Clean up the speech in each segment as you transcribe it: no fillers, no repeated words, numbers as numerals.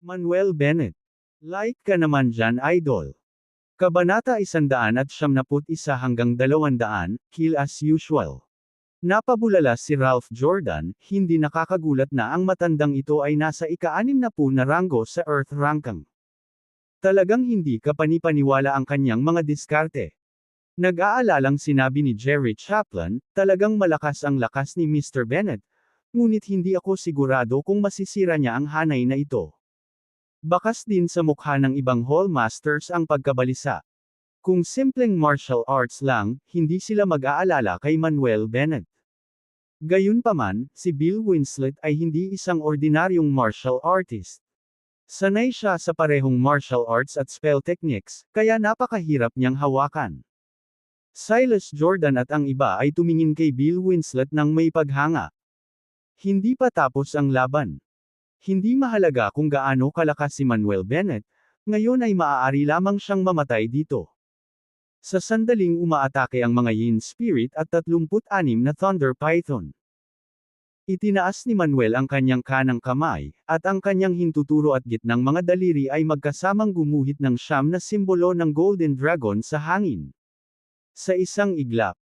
Manuel Bennett. Like ka naman dyan, idol. Kabanata 171 hanggang 200, kill as usual. Napabulala si Ralph Jordan, hindi nakakagulat na ang matandang ito ay nasa ika-60 na ranggo sa Earth ranking. Talagang hindi kapanipaniwala ang kanyang mga diskarte. Nag-aalalang sinabi ni Jerry Chaplin, talagang malakas ang lakas ni Mr. Bennett, ngunit hindi ako sigurado kung masisira niya ang hanay na ito. Bakas din sa mukha ng ibang Hall Masters ang pagkabalisa. Kung simpleng martial arts lang, hindi sila mag-aalala kay Manuel Bennett. Gayunpaman, si Bill Winslet ay hindi isang ordinaryong martial artist. Sanay siya sa parehong martial arts at spell techniques, kaya napakahirap niyang hawakan. Silas Jordan at ang iba ay tumingin kay Bill Winslet ng may paghanga. Hindi pa tapos ang laban. Hindi mahalaga kung gaano kalakas si Manuel Bennett, ngayon ay maaari lamang siyang mamatay dito. Sa sandaling umaatake ang mga Yin Spirit at 36 na Thunder Python. Itinaas ni Manuel ang kanyang kanang kamay, at ang kanyang hintuturo at gitnang mga daliri ay magkasamang gumuhit ng 9 na simbolo ng Golden Dragon sa hangin. Sa isang iglap.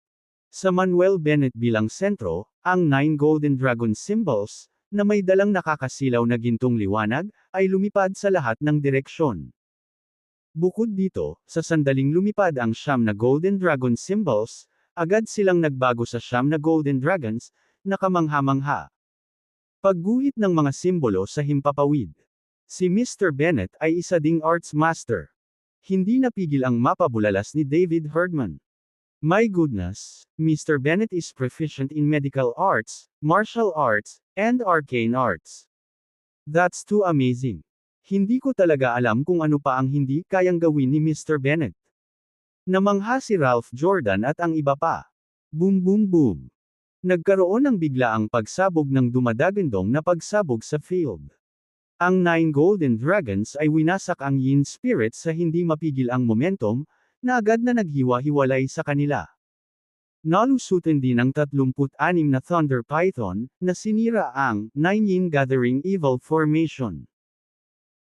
Sa Manuel Bennett bilang sentro, ang 9 Golden Dragon symbols, na may dalang nakakasilaw na gintong liwanag, ay lumipad sa lahat ng direksyon. Bukod dito, sa sandaling lumipad ang 9 na Golden Dragon symbols, agad silang nagbago sa 9 na Golden Dragons, na kamangha-mangha. Pagguhit ng mga simbolo sa himpapawid. Si Mr. Bennett ay isa ding arts master. Hindi napigil ang mapabulalas ni David Herdman. My goodness, Mr. Bennett is proficient in medical arts, martial arts, and arcane arts. That's too amazing. Hindi ko talaga alam kung ano pa ang hindi kayang gawin ni Mr. Bennett. Namangha si Ralph Jordan at ang iba pa. Boom boom boom. Nagkaroon ng biglaang pagsabog ng dumadagandong na pagsabog sa field. Ang 9 Golden Dragons ay winasak ang Yin Spirit sa hindi mapigil ang momentum, na agad na naghiwa-hiwalay sa kanila. Nalusutin din ang 36 na Thunder Python, na sinira ang 9 Yin Gathering Evil Formation.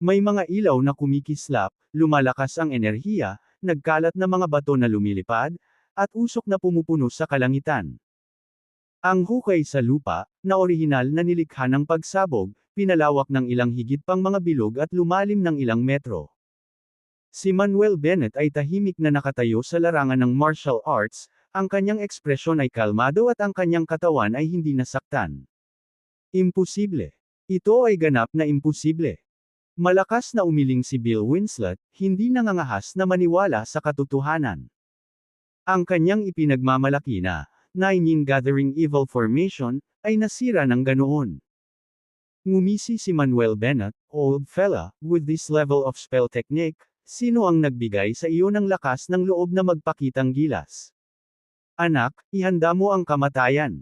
May mga ilaw na kumikislap, lumalakas ang enerhiya, nagkalat na mga bato na lumilipad, at usok na pumupuno sa kalangitan. Ang hukay sa lupa, na orihinal na nilikha ng pagsabog, pinalawak ng ilang higit pang mga bilog at lumalim ng ilang metro. Si Manuel Bennett ay tahimik na nakatayo sa larangan ng martial arts, ang kanyang ekspresyon ay kalmado at ang kanyang katawan ay hindi nasaktan. Imposible. Ito ay ganap na imposible. Malakas na umiling si Bill Winslet, hindi nangangahas na maniwala sa katotohanan. Ang kanyang ipinagmamalaki na 9 Yin Gathering Evil Formation ay nasira ng ganoon. Ngumisi si Manuel Bennett, old fella, with this level of spell technique, sino ang nagbigay sa iyo ng lakas ng loob na magpakitang gilas? Anak, ihanda mo ang kamatayan.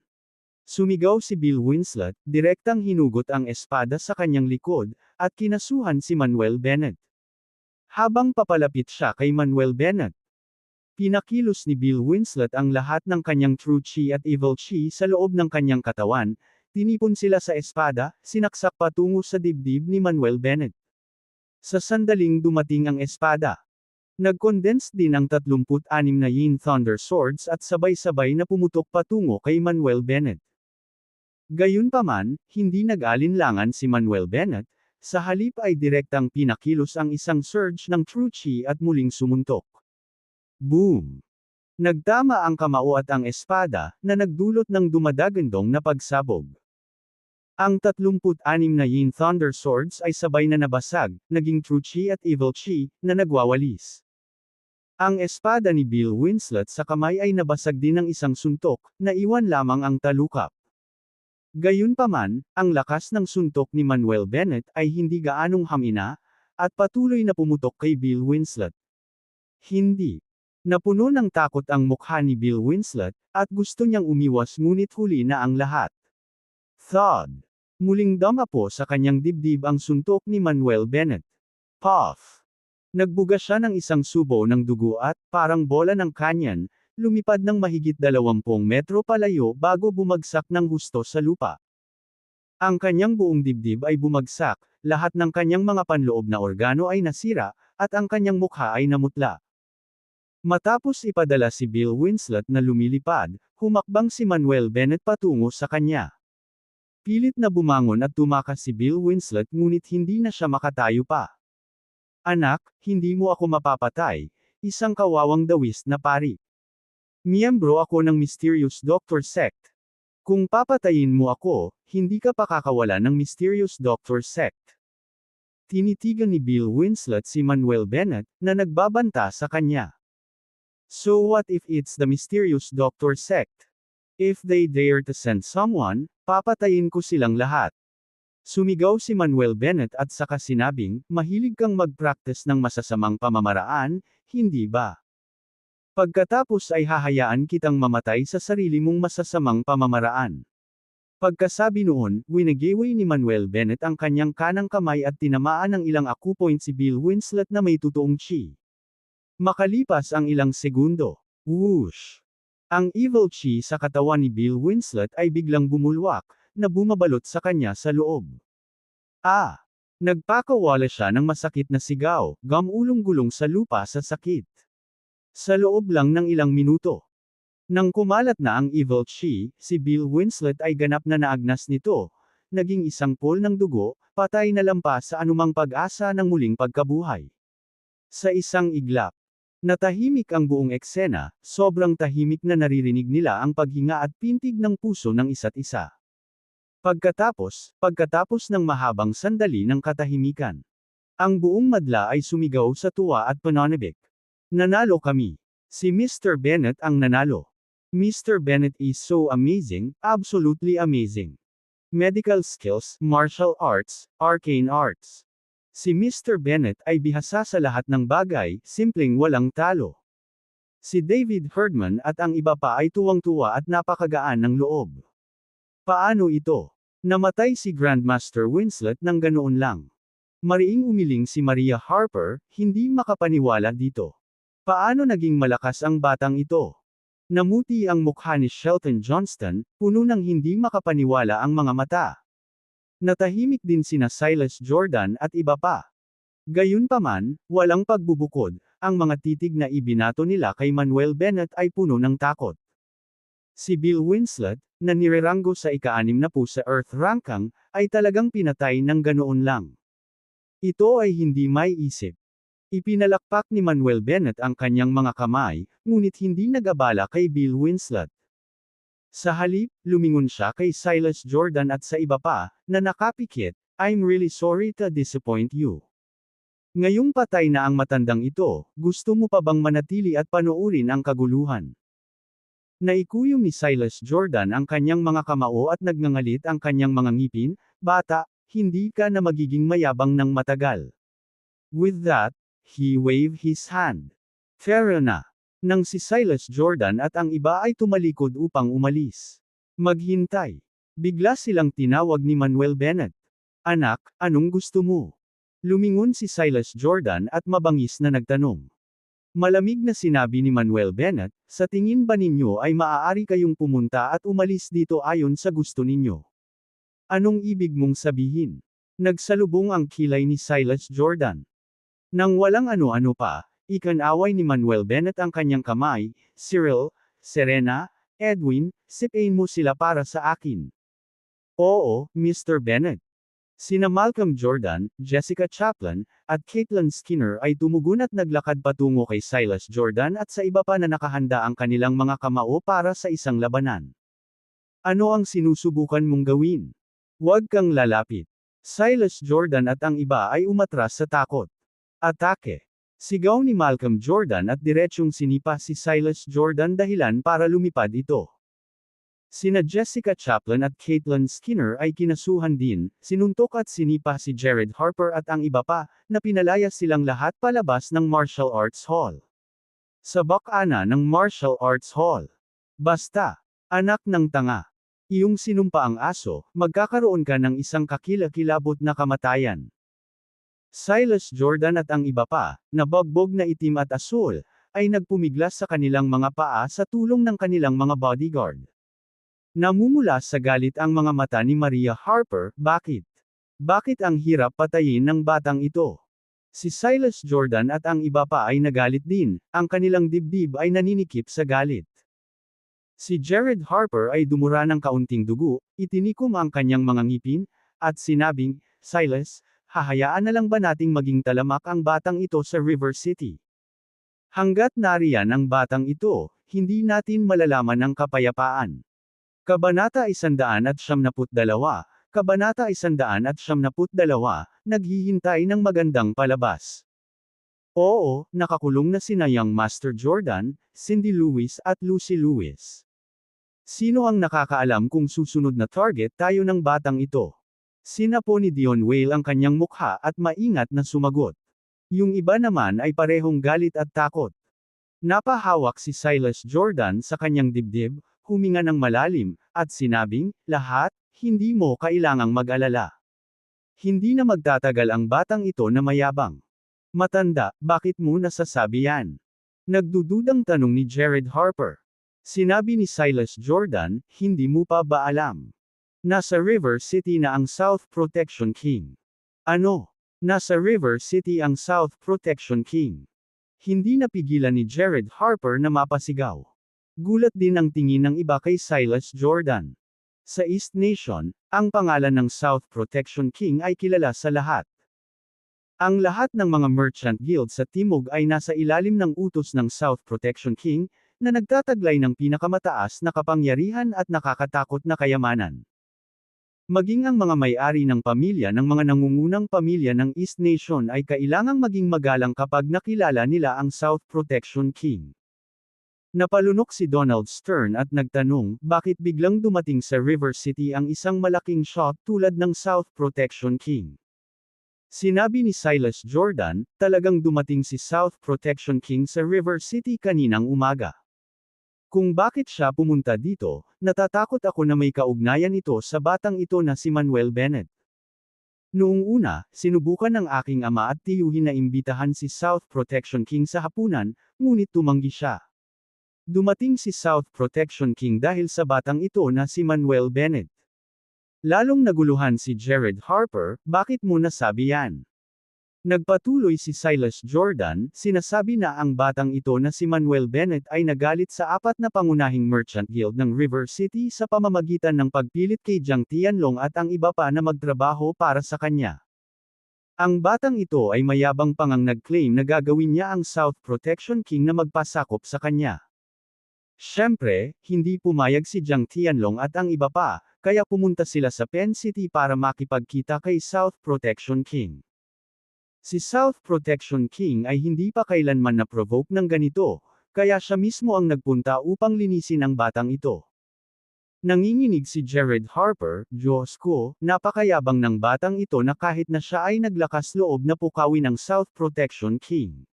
Sumigaw si Bill Winslet, direktang hinugot ang espada sa kanyang likod, at kinasuhan si Manuel Bennett. Habang papalapit siya kay Manuel Bennett, pinakilos ni Bill Winslet ang lahat ng kanyang true chi at evil chi sa loob ng kanyang katawan, tinipon sila sa espada, sinaksak patungo sa dibdib ni Manuel Bennett. Sa sandaling dumating ang espada. Nag-condense din ang 36 na Yin Thunder Swords at sabay-sabay na pumutok patungo kay Manuel Bennett. Gayunpaman, hindi nag-alinlangan si Manuel Bennett, sa halip ay direktang pinakilos ang isang surge ng True Chi at muling sumuntok. Boom! Nagtama ang kamao at ang espada, na nagdulot ng dumadagandong na pagsabog. Ang 36 na Yin Thunder Swords ay sabay na nabasag, naging True Chi at Evil Chi, na nagwawalis. Ang espada ni Bill Winslet sa kamay ay nabasag din ng isang suntok, na iwan lamang ang talukap. Gayunpaman, ang lakas ng suntok ni Manuel Bennett ay hindi gaanong hamina, at patuloy na pumutok kay Bill Winslet. Hindi. Napuno ng takot ang mukha ni Bill Winslet, at gusto niyang umiwas ngunit huli na ang lahat. Thud! Muling damapo sa kanyang dibdib ang suntok ni Manuel Bennett. Puff! Nagbuga siya ng isang subo ng dugo at, parang bola ng kanyan, lumipad ng mahigit 20 metro palayo bago bumagsak ng husto sa lupa. Ang kanyang buong dibdib ay bumagsak, lahat ng kanyang mga panloob na organo ay nasira, at ang kanyang mukha ay namutla. Matapos ipadala si Bill Winslet na lumilipad, humakbang si Manuel Bennett patungo sa kanya. Pilit na bumangon at tumakas si Bill Winslet ngunit hindi na siya makatayo pa. Anak, hindi mo ako mapapatay, isang kawawang dawis na pari. Miyembro ako ng Mysterious Doctor Sect. Kung papatayin mo ako, hindi ka pakakawala ng Mysterious Doctor Sect. Tinitigan ni Bill Winslet si Manuel Bennett, na nagbabanta sa kanya. So what if it's the Mysterious Doctor Sect? If they dare to send someone, papatayin ko silang lahat. Sumigaw si Manuel Bennett at saka sinabing, mahilig kang mag-practice ng masasamang pamamaraan, hindi ba? Pagkatapos ay hahayaan kitang mamatay sa sarili mong masasamang pamamaraan. Pagkasabi noon, winagaway ni Manuel Bennett ang kanyang kanang kamay at tinamaan ng ilang akupoint si Bill Winslet na may totoong chi. Makalipas ang ilang segundo, whoosh! Ang evil chi sa katawan ni Bill Winslet ay biglang bumulwak, na bumabalot sa kanya sa loob. Nagpakawala siya ng masakit na sigaw, gamulong-gulong sa lupa sa sakit. Sa loob lang ng ilang minuto. Nang kumalat na ang evil chi, si Bill Winslet ay ganap na naagnas nito, naging isang pool ng dugo, patay na lampas sa anumang pag-asa ng muling pagkabuhay. Sa isang iglap, natahimik ang buong eksena, sobrang tahimik na naririnig nila ang paghinga at pintig ng puso ng isa't isa. Pagkatapos ng mahabang sandali ng katahimikan, ang buong madla ay sumigaw sa tuwa at pananabik. Nanalo kami. Si Mr. Bennett ang nanalo. Mr. Bennett is so amazing, absolutely amazing. Medical skills, martial arts, arcane arts. Si Mr. Bennett ay bihasa sa lahat ng bagay, simpleng walang talo. Si David Herdman at ang iba pa ay tuwang-tuwa at napakagaan ng loob. Paano ito? Namatay si Grandmaster Winslet ng ganoon lang. Mariing umiling si Maria Harper, hindi makapaniwala dito. Paano naging malakas ang batang ito? Namuti ang mukha ni Shelton Johnston, puno ng hindi makapaniwala ang mga mata. Natahimik din sina Silas Jordan at iba pa. Gayunpaman, walang pagbubukod, ang mga titig na ibinato nila kay Manuel Bennett ay puno ng takot. Si Bill Winslet, na nireranggo sa ika-60 sa Earth Rankang, ay talagang pinatay ng ganoon lang. Ito ay hindi may isip. Ipinalakpak ni Manuel Bennett ang kanyang mga kamay, ngunit hindi nag-abala kay Bill Winslet. Sa halip, lumingon siya kay Silas Jordan at sa iba pa, na nakapikit, I'm really sorry to disappoint you. Ngayong patay na ang matandang ito, gusto mo pa bang manatili at panoorin ang kaguluhan? Naikuyom ni Silas Jordan ang kanyang mga kamao at nagngangalit ang kanyang mga ngipin, bata, hindi ka na magiging mayabang ng matagal. With that, he waved his hand. Fair na. Nang si Silas Jordan at ang iba ay tumalikod upang umalis. Maghintay. Bigla silang tinawag ni Manuel Bennett. Anak, anong gusto mo? Lumingon si Silas Jordan at mabangis na nagtanong. Malamig na sinabi ni Manuel Bennett, sa tingin ba ninyo ay maaari kayong pumunta at umalis dito ayon sa gusto ninyo? Anong ibig mong sabihin? Nagsalubong ang kilay ni Silas Jordan. Nang walang ano-ano pa, ikanaway ni Manuel Bennett ang kanyang kamay, Cyril, Serena, Edwin, sipain mo sila para sa akin. Oo, Mr. Bennett. Sina Malcolm Jordan, Jessica Chaplin, at Caitlin Skinner ay tumugon at naglakad patungo kay Silas Jordan at sa iba pa na nakahanda ang kanilang mga kamao para sa isang labanan. Ano ang sinusubukan mong gawin? Huwag kang lalapit. Silas Jordan at ang iba ay umatras sa takot. Atake! Sigaw ni Malcolm Jordan at diretsyong sinipa si Silas Jordan dahilan para lumipad ito. Sina Jessica Chaplin at Caitlin Skinner ay kinasuhan din, sinuntok at sinipa si Jared Harper at ang iba pa, na pinalaya silang lahat palabas ng Martial Arts Hall. Sa bakana ng Martial Arts Hall. Basta, anak ng tanga. Iyong sinumpa ang aso, magkakaroon ka ng isang kakilakilabot na kamatayan. Silas Jordan at ang iba pa, na bagbog na itim at asul, ay nagpumiglas sa kanilang mga paa sa tulong ng kanilang mga bodyguard. Namumula sa galit ang mga mata ni Maria Harper, bakit? Bakit ang hirap patayin ng batang ito? Si Silas Jordan at ang iba pa ay nagalit din, ang kanilang dibdib ay naninikip sa galit. Si Jared Harper ay dumura ng kaunting dugo, itinikom ang kanyang mga ngipin, at sinabing, Silas, hahayaan na lang ba nating maging talamak ang batang ito sa River City? Hanggat nariyan ang batang ito, hindi natin malalaman ang kapayapaan. Kabanata 172, Kabanata 172, naghihintay ng magandang palabas. Oo, nakakulong na sina Young Master Jordan, Cindy Lewis at Lucy Lewis. Sino ang nakakaalam kung susunod na target tayo ng batang ito? Sinapo ni Dion Whale ang kanyang mukha at maingat na sumagot. Yung iba naman ay parehong galit at takot. Napahawak si Silas Jordan sa kanyang dibdib, huminga ng malalim, at sinabing, lahat, hindi mo kailangang mag-alala. Hindi na magtatagal ang batang ito na mayabang. Matanda, bakit mo nasasabi yan? Nagdududang tanong ni Jared Harper. Sinabi ni Silas Jordan, hindi mo pa ba alam? Nasa River City na ang South Protection King. Ano? Nasa River City ang South Protection King. Hindi napigilan ni Jared Harper na mapasigaw. Gulat din ang tingin ng iba kay Silas Jordan. Sa East Nation, ang pangalan ng South Protection King ay kilala sa lahat. Ang lahat ng mga merchant guild sa Timog ay nasa ilalim ng utos ng South Protection King, na nagtataglay ng pinakamataas na kapangyarihan at nakakatakot na kayamanan. Maging ang mga may-ari ng pamilya ng mga nangungunang pamilya ng East Nation ay kailangang maging magalang kapag nakilala nila ang South Protection King. Napalunok si Donald Stern at nagtanong, bakit biglang dumating sa River City ang isang malaking shot tulad ng South Protection King? Sinabi ni Silas Jordan, talagang dumating si South Protection King sa River City kaninang umaga. Kung bakit siya pumunta dito, natatakot ako na may kaugnayan ito sa batang ito na si Manuel Bennett. Noong una, sinubukan ng aking ama at tiyuhin na imbitahan si South Protection King sa hapunan, ngunit tumanggi siya. Dumating si South Protection King dahil sa batang ito na si Manuel Bennett. Lalong naguluhan si Jared Harper, bakit mo nasabi yan? Nagpatuloy si Silas Jordan, sinasabi na ang batang ito na si Manuel Bennett ay nagalit sa apat na pangunahing merchant guild ng River City sa pamamagitan ng pagpilit kay Jiang Tianlong at ang iba pa na magtrabaho para sa kanya. Ang batang ito ay mayabang pangang nag-claim na gagawin niya ang South Protection King na magpasakop sa kanya. Siyempre, hindi pumayag si Jiang Tianlong at ang iba pa, kaya pumunta sila sa Pen City para makipagkita kay South Protection King. Si South Protection King ay hindi pa kailanman na-provoke ng ganito, kaya siya mismo ang nagpunta upang linisin ang batang ito. Nanginginig si Jared Harper, Diyos ko, napakayabang ng batang ito na kahit na siya ay naglakas loob na pukawin ang South Protection King.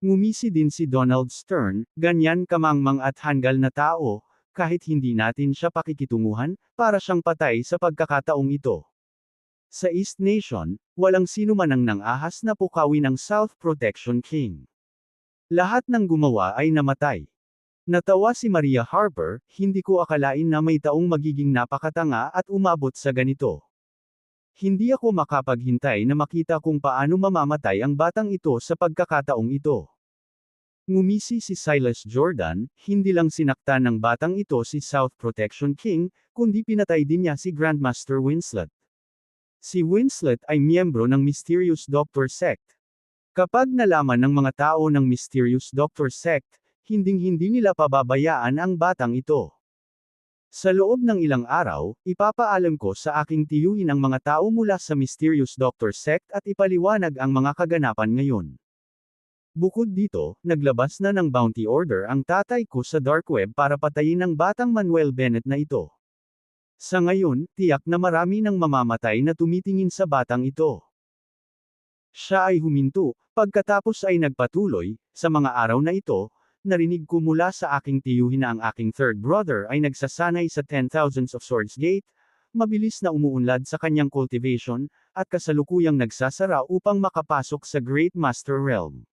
Ngumisi din si Donald Stern, ganyan kamangmang at hanggal na tao, kahit hindi natin siya pakikitunguhan, para siyang patay sa pagkakataong ito. Sa East Nation, walang sino man ang nang-ahas na pukawin ang South Protection King. Lahat ng gumawa ay namatay. Natawa si Maria Harper, hindi ko akalain na may taong magiging napakatanga at umabot sa ganito. Hindi ako makapaghintay na makita kung paano mamamatay ang batang ito sa pagkakataong ito. Ngumisi si Silas Jordan, hindi lang sinaktan ng batang ito si South Protection King, kundi pinatay din niya si Grandmaster Winslet. Si Winslet ay miyembro ng Mysterious Doctor Sect. Kapag nalaman ng mga tao ng Mysterious Doctor Sect, hinding-hindi nila pababayaan ang batang ito. Sa loob ng ilang araw, ipapaalam ko sa aking tiyuhin ang mga tao mula sa Mysterious Doctor Sect at ipaliwanag ang mga kaganapan ngayon. Bukod dito, naglabas na ng bounty order ang tatay ko sa dark web para patayin ang batang Manuel Bennett na ito. Sa ngayon, tiyak na marami ng mamamatay na tumitingin sa batang ito. Siya ay huminto, pagkatapos ay nagpatuloy, sa mga araw na ito, narinig ko mula sa aking tiyuhin na ang aking third brother ay nagsasanay sa 10,000s of Swords Gate, mabilis na umuunlad sa kanyang cultivation, at kasalukuyang nagsasara upang makapasok sa Great Master Realm.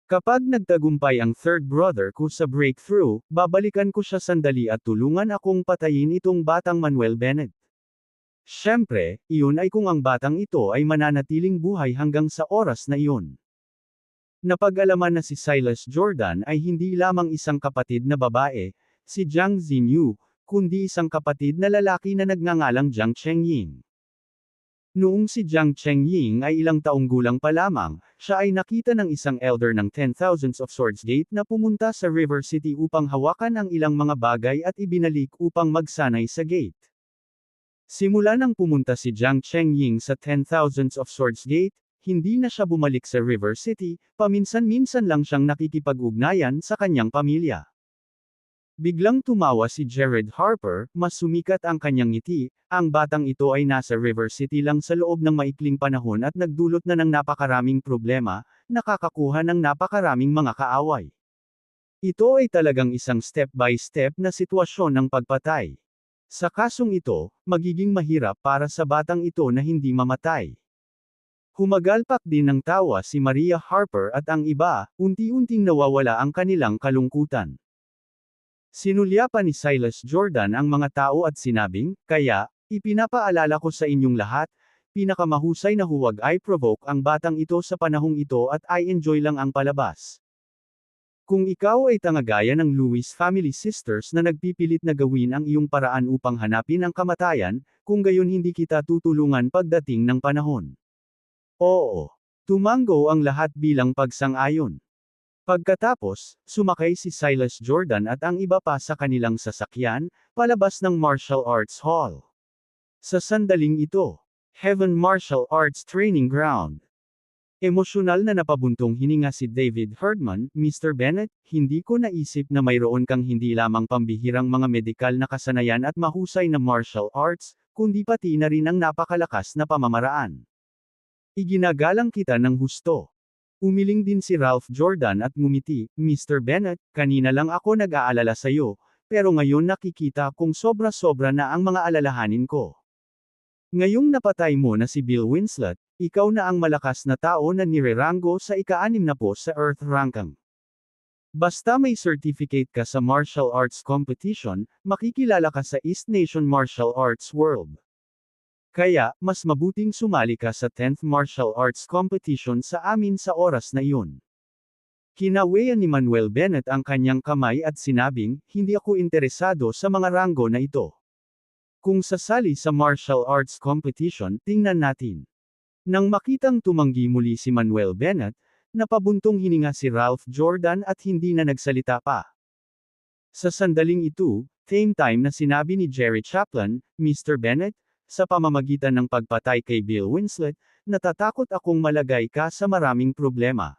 Kapag nagtagumpay ang third brother ko sa breakthrough, babalikan ko siya sandali at tulungan akong patayin itong batang Manuel Bennett. Siyempre, iyon ay kung ang batang ito ay mananatiling buhay hanggang sa oras na iyon. Napag-alaman na si Silas Jordan ay hindi lamang isang kapatid na babae, si Jiang Xinyu, kundi isang kapatid na lalaki na nagngangalang Jiang Chengying. Noong si Jiang Chengying ay ilang taong gulang pa lamang, siya ay nakita ng isang elder ng 10,000s of Swords Gate na pumunta sa River City upang hawakan ang ilang mga bagay at ibinalik upang magsanay sa gate. Simula nang pumunta si Jiang Chengying sa 10,000s of Swords Gate, hindi na siya bumalik sa River City, paminsan-minsan lang siyang nakikipag-ugnayan sa kanyang pamilya. Biglang tumawa si Jared Harper, mas sumikat ang kanyang ngiti, ang batang ito ay nasa River City lang sa loob ng maikling panahon at nagdulot na ng napakaraming problema, nakakakuha ng napakaraming mga kaaway. Ito ay talagang isang step-by-step na sitwasyon ng pagpatay. Sa kasong ito, magiging mahirap para sa batang ito na hindi mamatay. Humagalpak din ng tawa si Maria Harper at ang iba, unti-unting nawawala ang kanilang kalungkutan. Sinulyapan ni Silas Jordan ang mga tao at sinabing, "Kaya, ipinapaalala ko sa inyong lahat, pinakamahusay na huwag ay provoke ang batang ito sa panahong ito at ay enjoy lang ang palabas. Kung ikaw ay tangagaya ng Lewis Family Sisters na nagpipilit na gawin ang iyong paraan upang hanapin ang kamatayan, kung gayon hindi kita tutulungan pagdating ng panahon." Oo. Tumango ang lahat bilang pagsang-ayon. Pagkatapos, sumakay si Silas Jordan at ang iba pa sa kanilang sasakyan, palabas ng Martial Arts Hall. Sa sandaling ito, Heaven Martial Arts Training Ground. Emosyonal na napabuntong hininga si David Herdman, Mr. Bennett, hindi ko naisip na mayroon kang hindi lamang pambihirang mga medikal na kasanayan at mahusay na martial arts, kundi pati na rin ang napakalakas na pamamaraan. Iginagalang kita ng husto. Umiling din si Ralph Jordan at ngumiti, "Mr. Bennett, kanina lang ako nag-aalala sa'yo, pero ngayon nakikita kong sobra-sobra na ang mga alalahanin ko. Ngayong napatay mo na si Bill Winslet, ikaw na ang malakas na tao na nireranggo sa ika-6 na po sa Earth ranking. Basta may certificate ka sa martial arts competition, makikilala ka sa East Nation Martial Arts World. Kaya, mas mabuting sumali ka sa 10th Martial Arts Competition sa amin sa oras na iyon." Kinaweyan ni Manuel Bennett ang kanyang kamay at sinabing, "Hindi ako interesado sa mga ranggo na ito. Kung sasali sa martial arts competition, tingnan natin." Nang makitang tumanggi muli si Manuel Bennett, napabuntong hininga si Ralph Jordan at hindi na nagsalita pa. Sa sandaling ito, same time na sinabi ni Jerry Chaplin, "Mr. Bennett, sa pamamagitan ng pagpatay kay Bill Winslet, natatakot akong malagay ka sa maraming problema."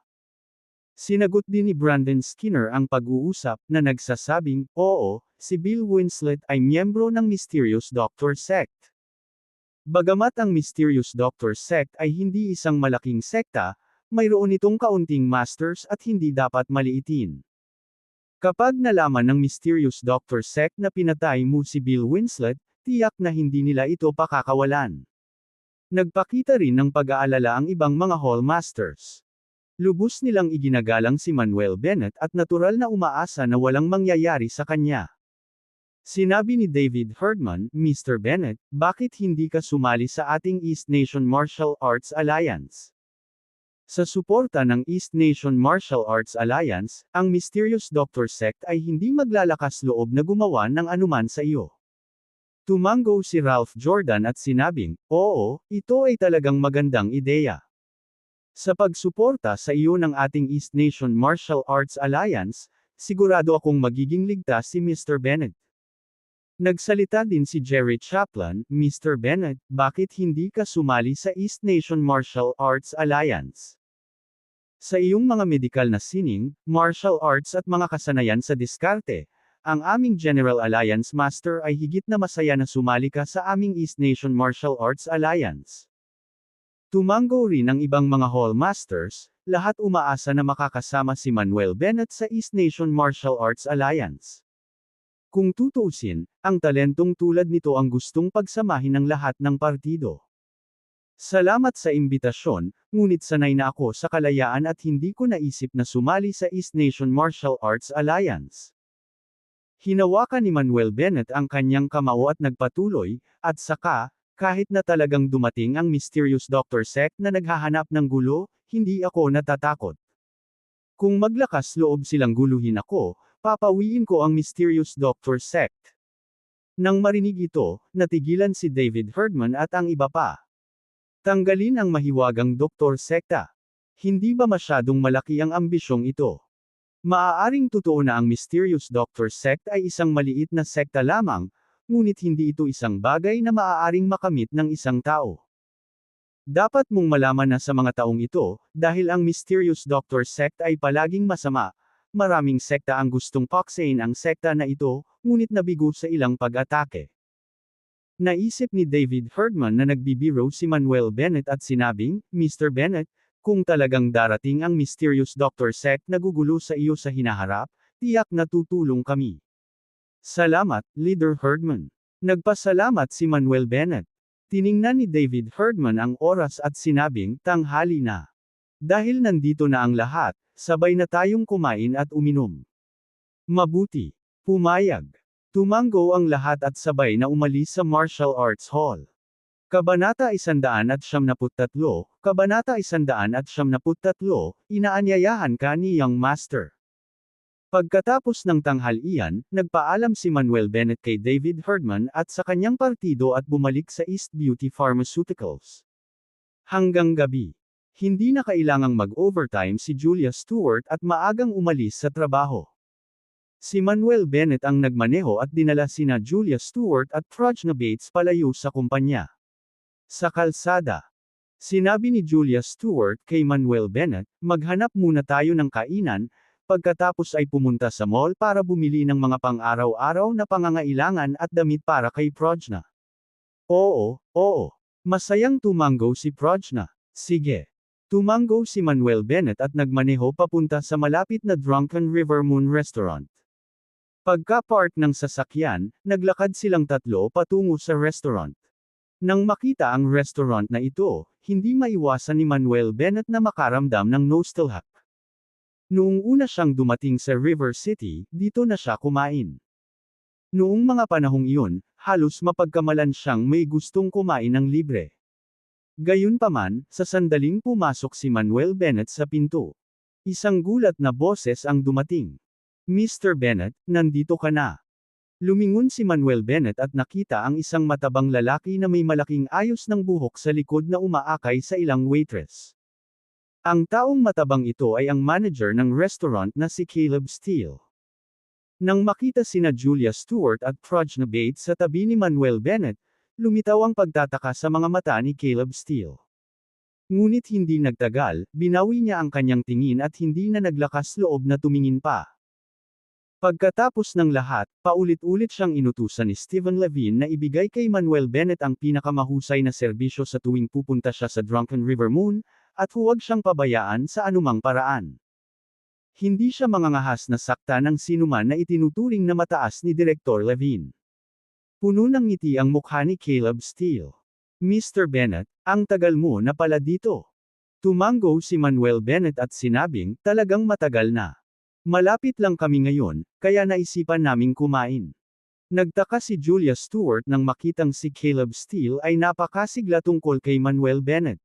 Sinagot din ni Brandon Skinner ang pag-uusap, na nagsasabing, "Oo, si Bill Winslet ay miyembro ng Mysterious Doctor Sect. Bagamat ang Mysterious Doctor Sect ay hindi isang malaking sekta, mayroon itong kaunting masters at hindi dapat maliitin. Kapag nalaman ng Mysterious Doctor Sect na pinatay mo si Bill Winslet, tiyak na hindi nila ito pakakawalan." Nagpakita rin ng pag-aalala ang ibang mga Hall Masters. Lubos nilang iginagalang si Manuel Bennett at natural na umaasa na walang mangyayari sa kanya. Sinabi ni David Herdman, "Mr. Bennett, bakit hindi ka sumali sa ating East Nation Martial Arts Alliance?" Sa suporta ng East Nation Martial Arts Alliance, ang Mysterious Doctor Sect ay hindi maglalakas loob na gumawa ng anuman sa iyo. Tumango si Ralph Jordan at sinabing, "Oo, ito ay talagang magandang ideya. Sa pagsuporta sa iyo ng ating East Nation Martial Arts Alliance, sigurado akong magiging ligtas si Mr. Bennett." Nagsalita din si Jerry Chaplin, "Mr. Bennett, bakit hindi ka sumali sa East Nation Martial Arts Alliance? Sa iyong mga medikal na sining, martial arts at mga kasanayan sa diskarte, ang aming General Alliance Master ay higit na masaya na sumali ka sa aming East Nation Martial Arts Alliance." Tumango rin ang ibang mga Hall Masters, lahat umaasa na makakasama si Manuel Bennett sa East Nation Martial Arts Alliance. Kung tutuusin, ang talentong tulad nito ang gustong pagsamahin ng lahat ng partido. Salamat sa imbitasyon, ngunit sanay na ako sa kalayaan at hindi ko naisip na sumali sa East Nation Martial Arts Alliance. Hinawakan ni Manuel Bennett ang kanyang kamao at nagpatuloy, at saka, kahit na talagang dumating ang mysterious Dr. Sect na naghahanap ng gulo, hindi ako natatakot. Kung maglakas loob silang guluhin ako, papawiin ko ang mysterious Dr. Sect. Nang marinig ito, natigilan si David Herdman at ang iba pa. Tanggalin ang mahiwagang Dr. Sekta. Hindi ba masyadong malaki ang ambisyong ito? Maaaring totoo na ang mysterious Dr. Sect ay isang maliit na sekta lamang, ngunit hindi ito isang bagay na maaaring makamit ng isang tao. Dapat mong malaman na sa mga taong ito, dahil ang mysterious Dr. Sect ay palaging masama, maraming sekta ang gustong paksain ang sekta na ito, ngunit nabigo sa ilang pag-atake. Naisip ni David Herdman na nagbibiro si Manuel Bennett at sinabing, Mr. Bennett, kung talagang darating ang mysterious Dr. Sect na gugulo sa iyo sa hinaharap, tiyak na tutulong kami. Salamat, Leader Herdman. Nagpasalamat si Manuel Bennett. Tiningnan ni David Herdman ang oras at sinabing, tanghali na. Dahil nandito na ang lahat, sabay na tayong kumain at uminom. Mabuti. Pumayag. Tumango ang lahat at sabay na umalis sa Martial Arts Hall. Kabanata 173, Kabanata 173, inaanyayahan ka ni Young Master. Pagkatapos ng tanghalian, nagpaalam si Manuel Bennett kay David Herdman at sa kanyang partido at bumalik sa East Beauty Pharmaceuticals. Hanggang gabi. Hindi na kailangang mag-overtime si Julia Stewart at maagang umalis sa trabaho. Si Manuel Bennett ang nagmaneho at dinala sina Julia Stewart at Prajna Bates palayo sa kumpanya. Sa kalsada. Sinabi ni Julia Stewart kay Manuel Bennett, maghanap muna tayo ng kainan, pagkatapos ay pumunta sa mall para bumili ng mga pang-araw-araw na pangangailangan at damit para kay Prajna. Oo. Masayang tumango si Prajna. Sige. Tumango si Manuel Bennett at nagmaneho papunta sa malapit na Drunken River Moon Restaurant. Pagka-park ng sasakyan, naglakad silang tatlo patungo sa restaurant. Nang makita ang restaurant na ito, hindi maiwasan ni Manuel Bennett na makaramdam ng nostalgia. Noong una siyang dumating sa River City, dito na siya kumain. Noong mga panahong iyon, halos mapagkamalan siyang may gustong kumain ng libre. Gayunpaman, sa sandaling pumasok si Manuel Bennett sa pinto. Isang gulat na boses ang dumating. Mr. Bennett, nandito ka na. Lumingon si Manuel Bennett at nakita ang isang matabang lalaki na may malaking ayos ng buhok sa likod na umaakay sa ilang waitress. Ang taong matabang ito ay ang manager ng restaurant na si Caleb Steele. Nang makita sina Julia Stewart at Prajna Bates sa tabi ni Manuel Bennett, lumitaw ang pagtataka sa mga mata ni Caleb Steele. Ngunit hindi nagtagal, binawi niya ang kanyang tingin at hindi na naglakas loob na tumingin pa. Pagkatapos ng lahat, paulit-ulit siyang inutusan ni Stephen Levine na ibigay kay Manuel Bennett ang pinakamahusay na serbisyo sa tuwing pupunta siya sa Drunken River Moon, at huwag siyang pabayaan sa anumang paraan. Hindi siya mangangahas na sakta ng sinuman na itinuturing na mataas ni Direktor Levine. Puno ng ngiti ang mukha ni Caleb Steele. Mr. Bennett, ang tagal mo na pala dito. Tumango si Manuel Bennett at sinabing, talagang matagal na. Malapit lang kami ngayon, kaya naisipan naming kumain. Nagtaka si Julia Stewart nang makitang si Caleb Steele ay napakasigla tungkol kay Manuel Bennett.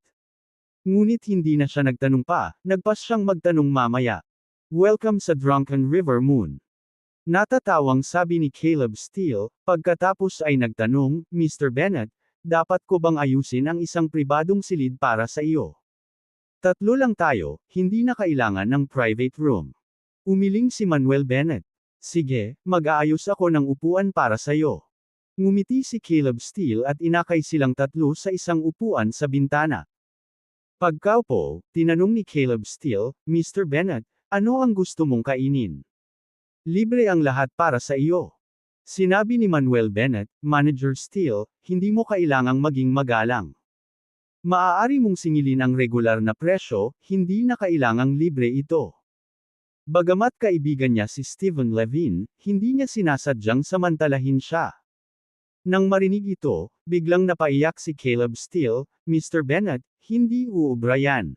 Ngunit hindi na siya nagtanong pa, nagpas siyang magtanong mamaya. Welcome sa Drunken River Moon. Natatawang sabi ni Caleb Steele, pagkatapos ay nagtanong, Mr. Bennett, dapat ko bang ayusin ang isang pribadong silid para sa iyo? Tatlo lang tayo, hindi na kailangan ng private room. Umiling si Manuel Bennett. Sige, mag-aayos ako ng upuan para sa'yo. Ngumiti si Caleb Steele at inakay silang tatlo sa isang upuan sa bintana. Pagkaupo, tinanong ni Caleb Steele, Mr. Bennett, ano ang gusto mong kainin? Libre ang lahat para sa iyo. Sinabi ni Manuel Bennett, Manager Steele, hindi mo kailangang maging magalang. Maaari mong singilin ang regular na presyo, hindi na kailangang libre ito. Bagamat kaibigan niya si Stephen Levine, hindi niya sinasadyang samantalahin siya. Nang marinig ito, biglang napaiyak si Caleb Steele, Mr. Bennett, hindi uubra yan.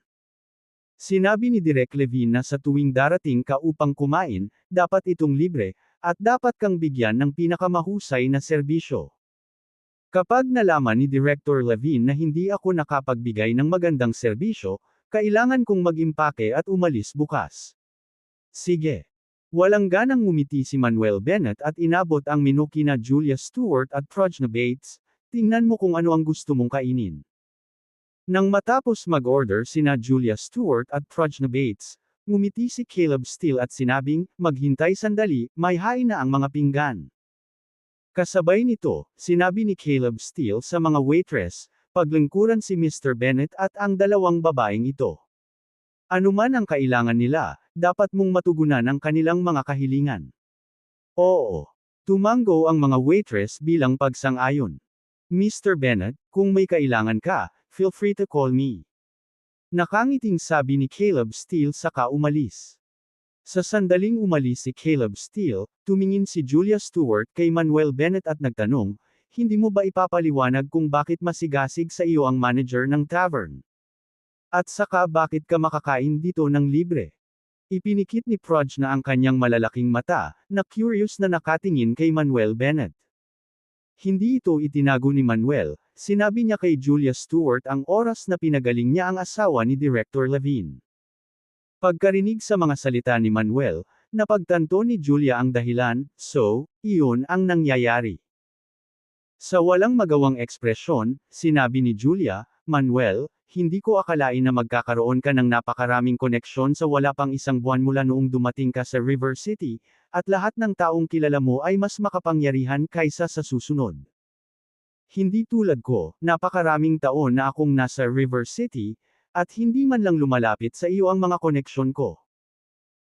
Sinabi ni Direk Levine na sa tuwing darating ka upang kumain, dapat itong libre, at dapat kang bigyan ng pinakamahusay na serbisyo. Kapag nalaman ni Director Levine na hindi ako nakapagbigay ng magandang serbisyo, kailangan kong mag-impake at umalis bukas. Sige. Walang ganang ngumiti si Manuel Bennett at inabot ang menu kina Julia Stewart at Prajna Bates. Tingnan mo kung ano ang gusto mong kainin. Nang matapos mag-order sina Julia Stewart at Prajna Bates, ngumiti si Caleb Steele at sinabing, maghintay sandali, may hain na ang mga pinggan. Kasabay nito, sinabi ni Caleb Steele sa mga waitress, paglingkuran si Mr. Bennett at ang dalawang babaeng ito. Anuman ang kailangan nila, dapat mong matugunan ang kanilang mga kahilingan. Oo. Tumango ang mga waitress bilang pagsang-ayon. Mr. Bennett, kung may kailangan ka, feel free to call me. Nakangiting sabi ni Caleb Steele saka umalis. Sa sandaling umalis si Caleb Steele, tumingin si Julia Stewart kay Manuel Bennett at nagtanong, hindi mo ba ipapaliwanag kung bakit masigasig sa iyo ang manager ng tavern? At saka bakit ka makakain dito ng libre? Ipinikit ni Prajna ang kanyang malalaking mata, na curious na nakatingin kay Manuel Bennett. Hindi ito itinago ni Manuel, sinabi niya kay Julia Stewart ang oras na pinagaling niya ang asawa ni Director Levine. Pagkarinig sa mga salita ni Manuel, napagtanto ni Julia ang dahilan, so, iyon ang nangyayari. Sa walang magawang ekspresyon, sinabi ni Julia, Manuel, hindi ko akalain na magkakaroon ka ng napakaraming koneksyon sa wala pang isang buwan mula noong dumating ka sa River City, at lahat ng taong kilala mo ay mas makapangyarihan kaysa sa susunod. Hindi tulad ko, napakaraming taon na akong nasa River City, at hindi man lang lumalapit sa iyo ang mga koneksyon ko.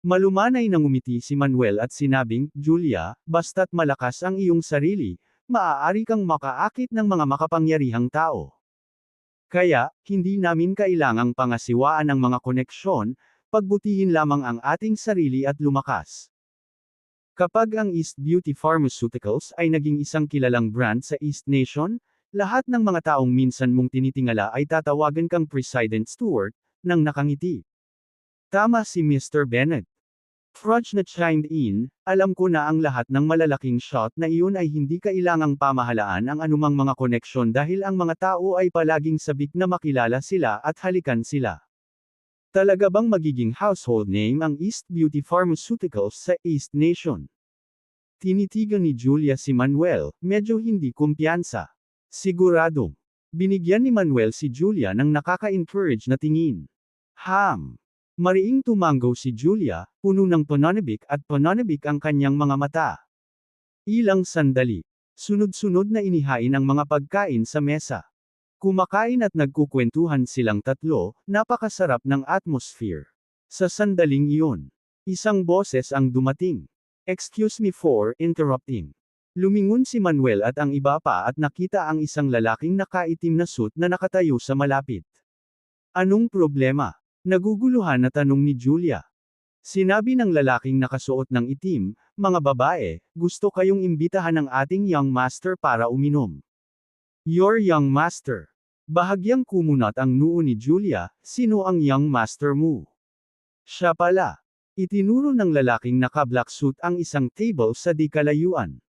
Malumanay nang umiti si Manuel at sinabing, Julia, basta't malakas ang iyong sarili, maaari kang makaakit ng mga makapangyarihang tao. Kaya, hindi namin kailangang pangasiwaan ang mga koneksyon, pagbutihin lamang ang ating sarili at lumakas. Kapag ang East Beauty Pharmaceuticals ay naging isang kilalang brand sa East Nation, lahat ng mga taong minsan mong tinitingala ay tatawagan kang President Stewart, nang nakangiti. Tama si Mr. Bennett. Prajna chimed in, alam ko na ang lahat ng malalaking shot na iyon ay hindi kailangang pamahalaan ang anumang mga koneksyon dahil ang mga tao ay palaging sabik na makilala sila at halikan sila. Talaga bang magiging household name ang East Beauty Pharmaceuticals sa East Nation? Tinitigan ni Julia si Manuel, medyo hindi kumpiyansa. Siguradong. Binigyan ni Manuel si Julia ng nakaka-encourage na tingin. Mariing tumango si Julia, puno ng pananabik at pananabik ang kanyang mga mata. Ilang sandali. Sunod-sunod na inihain ang mga pagkain sa mesa. Kumakain at nagkukwentuhan silang tatlo, napakasarap ng atmosphere. Sa sandaling iyon, isang boses ang dumating. Excuse me for interrupting. Lumingon si Manuel at ang iba pa at nakita ang isang lalaking nakaitim na suit na nakatayo sa malapit. Anong problema? Naguguluhan na tanong ni Julia. Sinabi ng lalaking nakasuot ng itim, mga babae, gusto kayong imbitahan ng ating young master para uminom. Your young master. Bahagyang kumunat ang noo ni Julia, sino ang young master mo? Siya pala. Itinuro ng lalaking naka-black suit ang isang table sa di kalayuan.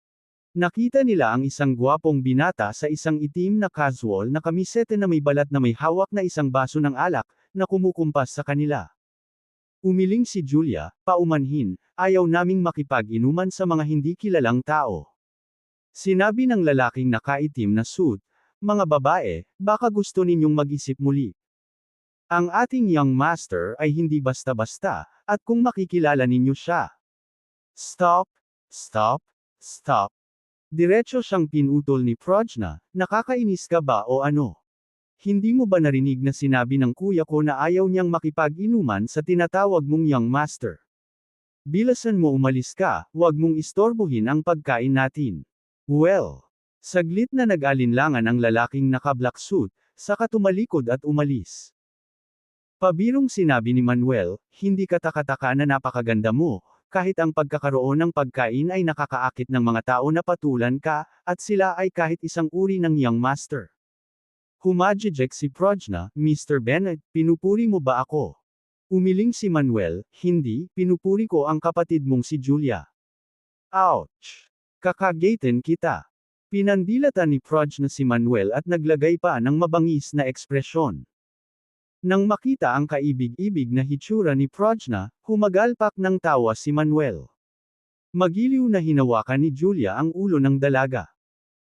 Nakita nila ang isang gwapong binata sa isang itim na casual na kamisete na may balat na may hawak na isang baso ng alak, na kumukumpas sa kanila. Umiling si Julia, paumanhin, ayaw naming makipag-inuman sa mga hindi kilalang tao. Sinabi ng lalaking nakaitim na suit, mga babae, baka gusto ninyong mag-isip muli. Ang ating young master ay hindi basta-basta, at kung makikilala ninyo siya. Stop. Diretso siyang pinutol ni Prajna, nakakainis ka ba o ano? Hindi mo ba narinig na sinabi ng kuya ko na ayaw niyang makipag-inuman sa tinatawag mong young master? Bilasan mo umalis ka, huwag mong istorbohin ang pagkain natin. Well. Saglit na nag-alinlangan ang lalaking naka-black suit, saka tumalikod at umalis. Pabirong sinabi ni Manuel, hindi katakataka na napakaganda mo, kahit ang pagkakaroon ng pagkain ay nakakaakit ng mga tao na patulan ka, at sila ay kahit isang uri ng young master. Humajijek si Prajna, Mr. Bennett, pinupuri mo ba ako? Umiling si Manuel, hindi, pinupuri ko ang kapatid mong si Julia. Ouch! Kakagatin kita. Pinandilatan ni Prajna si Manuel at naglagay pa ng mabangis na ekspresyon. Nang makita ang kaibig-ibig na hitsura ni Prajna, humagalpak ng tawa si Manuel. Magiliw na hinawakan ni Julia ang ulo ng dalaga.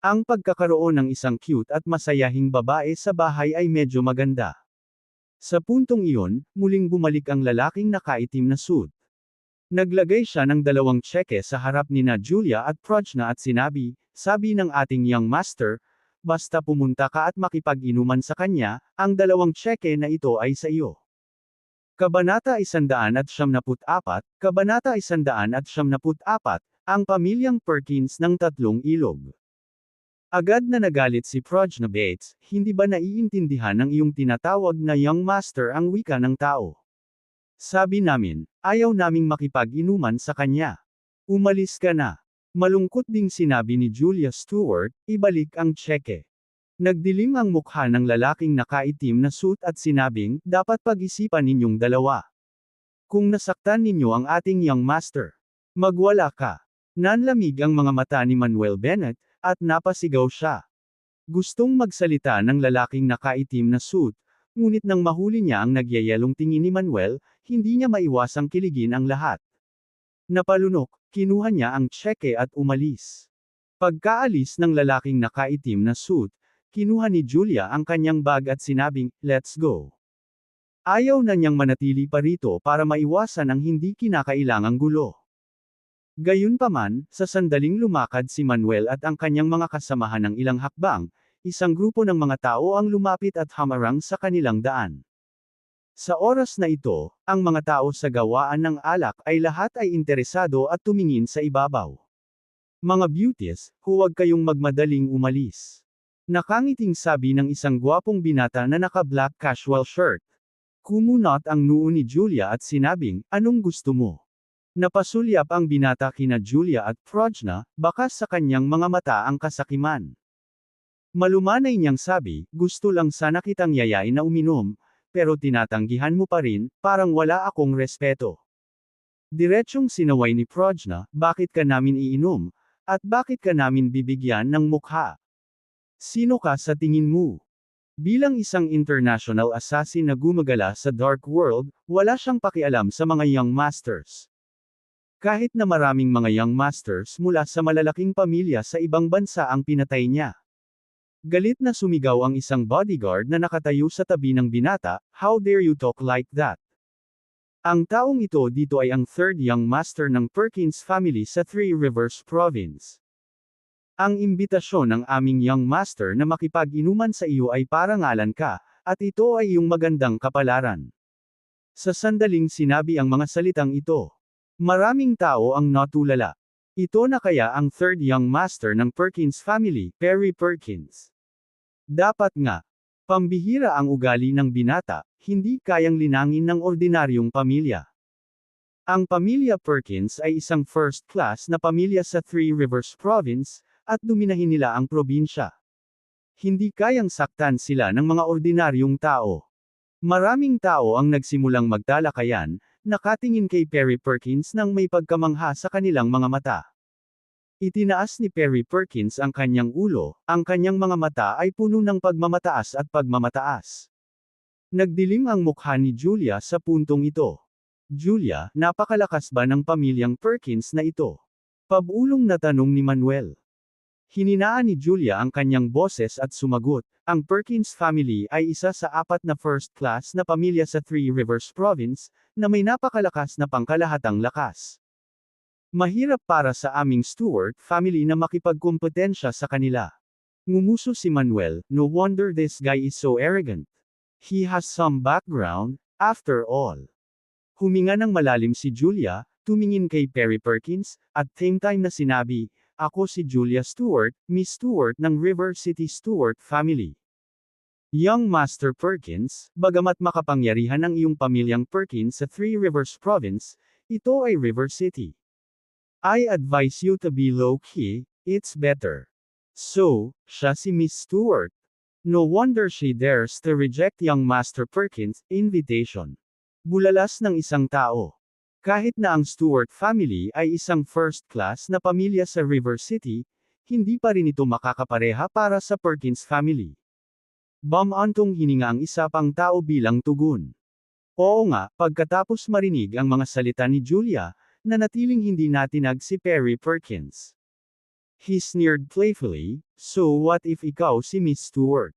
Ang pagkakaroon ng isang cute at masayahing babae sa bahay ay medyo maganda. Sa puntong iyon, muling bumalik ang lalaking nakaitim na suit. Naglagay siya ng 2 tseke sa harap ni na Julia at Prajna at sinabi, sabi ng ating young master, basta pumunta ka at makipag-inuman sa kanya, ang 2 tseke na ito ay sa iyo. Kabanata 174, Kabanata 174, ang pamilyang Perkins ng 3 ilog. Agad na nagalit si Prajna Bates, hindi ba naiintindihan ng iyong tinatawag na young master ang wika ng tao? Sabi namin, ayaw naming makipag-inuman sa kanya. Umalis ka na. Malungkot ding sinabi ni Julia Stewart, ibalik ang tseke. Nagdilim ang mukha ng lalaking nakaitim na suit at sinabing, dapat pag-isipan ninyong dalawa. Kung nasaktan ninyo ang ating young master, magwala ka. Nanlamig ang mga mata ni Manuel Bennett, at napasigaw siya. Gustong magsalita ng lalaking nakaitim na suit, ngunit nang mahuli niya ang nagyayelong tingin ni Manuel, hindi niya maiwasang kiligin ang lahat. Napalunok, kinuha niya ang tseke at umalis. Pagkaalis ng lalaking nakaitim na suit, kinuha ni Julia ang kanyang bag at sinabing, let's go. Ayaw na niyang manatili pa rito para maiwasan ang hindi kinakailangang gulo. Gayunpaman, sa sandaling lumakad si Manuel at ang kanyang mga kasamahan ng ilang hakbang, isang grupo ng mga tao ang lumapit at hamarang sa kanilang daan. Sa oras na ito, ang mga tao sa gawaan ng alak ay lahat ay interesado at tumingin sa ibabaw. Mga beauties, huwag kayong magmadaling umalis. Nakangiting sabi ng isang gwapong binata na naka-black casual shirt. Kumunot ang noo ni Julia at sinabing, anong gusto mo? Napasulyap ang binata kina Julia at Prajna, baka sa kanyang mga mata ang kasakiman. Malumanay niyang sabi, gusto lang sana kitang yayain na uminom, pero tinatanggihan mo pa rin, parang wala akong respeto. Diretsyong sinaway ni Prajna, bakit ka namin iinom, at bakit ka namin bibigyan ng mukha? Sino ka sa tingin mo? Bilang isang international assassin na gumagala sa dark world, wala siyang pakialam sa mga young masters. Kahit na maraming mga young masters mula sa malalaking pamilya sa ibang bansa ang pinatay niya. Galit na sumigaw ang isang bodyguard na nakatayo sa tabi ng binata, how dare you talk like that? Ang taong ito dito ay ang 3rd young master ng Perkins family sa Three Rivers Province. Ang imbitasyon ng aming young master na makipag-inuman sa iyo ay parangalan ka, at ito ay iyong magandang kapalaran. Sa sandaling sinabi ang mga salitang ito. Maraming tao ang natulala. Ito na kaya ang 3rd young master ng Perkins family, Perry Perkins. Dapat nga. Pambihira ang ugali ng binata, hindi kayang linangin ng ordinaryong pamilya. Ang pamilya Perkins ay isang first-class na pamilya sa Three Rivers Province, at dominahin nila ang probinsya. Hindi kayang saktan sila ng mga ordinaryong tao. Maraming tao ang nagsimulang magtalakayan, nakatingin kay Perry Perkins nang may pagkamangha sa kanilang mga mata. Itinaas ni Perry Perkins ang kanyang ulo, ang kanyang mga mata ay puno ng pagmamataas at pagmamataas. Nagdilim ang mukha ni Julia sa puntong ito. Julia, napakalakas ba ng pamilyang Perkins na ito? Pabulong na tanong ni Manuel. Hininaan ni Julia ang kanyang boses at sumagot, ang Perkins family ay isa sa 4 na first-class na pamilya sa Three Rivers Province, na may napakalakas na pangkalahatang lakas. Mahirap para sa aming Stewart family na makipagkompetensya sa kanila. Ngumuso si Manuel, no wonder this guy is so arrogant. He has some background, after all. Huminga ng malalim si Julia, tumingin kay Perry Perkins, at same time na sinabi, ako si Julia Stewart, Miss Stewart ng River City Stewart family. Young Master Perkins, bagamat makapangyarihan ang iyong pamilyang Perkins sa Three Rivers Province, ito ay River City. I advise you to be low-key, it's better. So, siya si Miss Stewart. No wonder she dares to reject young Master Perkins' invitation. Bulalas ng isang tao. Kahit na ang Stewart family ay isang first-class na pamilya sa River City, hindi pa rin ito makakapareha para sa Perkins family. Bumantong hininga ang isa pang tao bilang tugon. Oo nga, pagkatapos marinig ang mga salita ni Julia, nanatiling hindi natinag si Perry Perkins. He sneered playfully, so what if ikaw si Miss Stewart?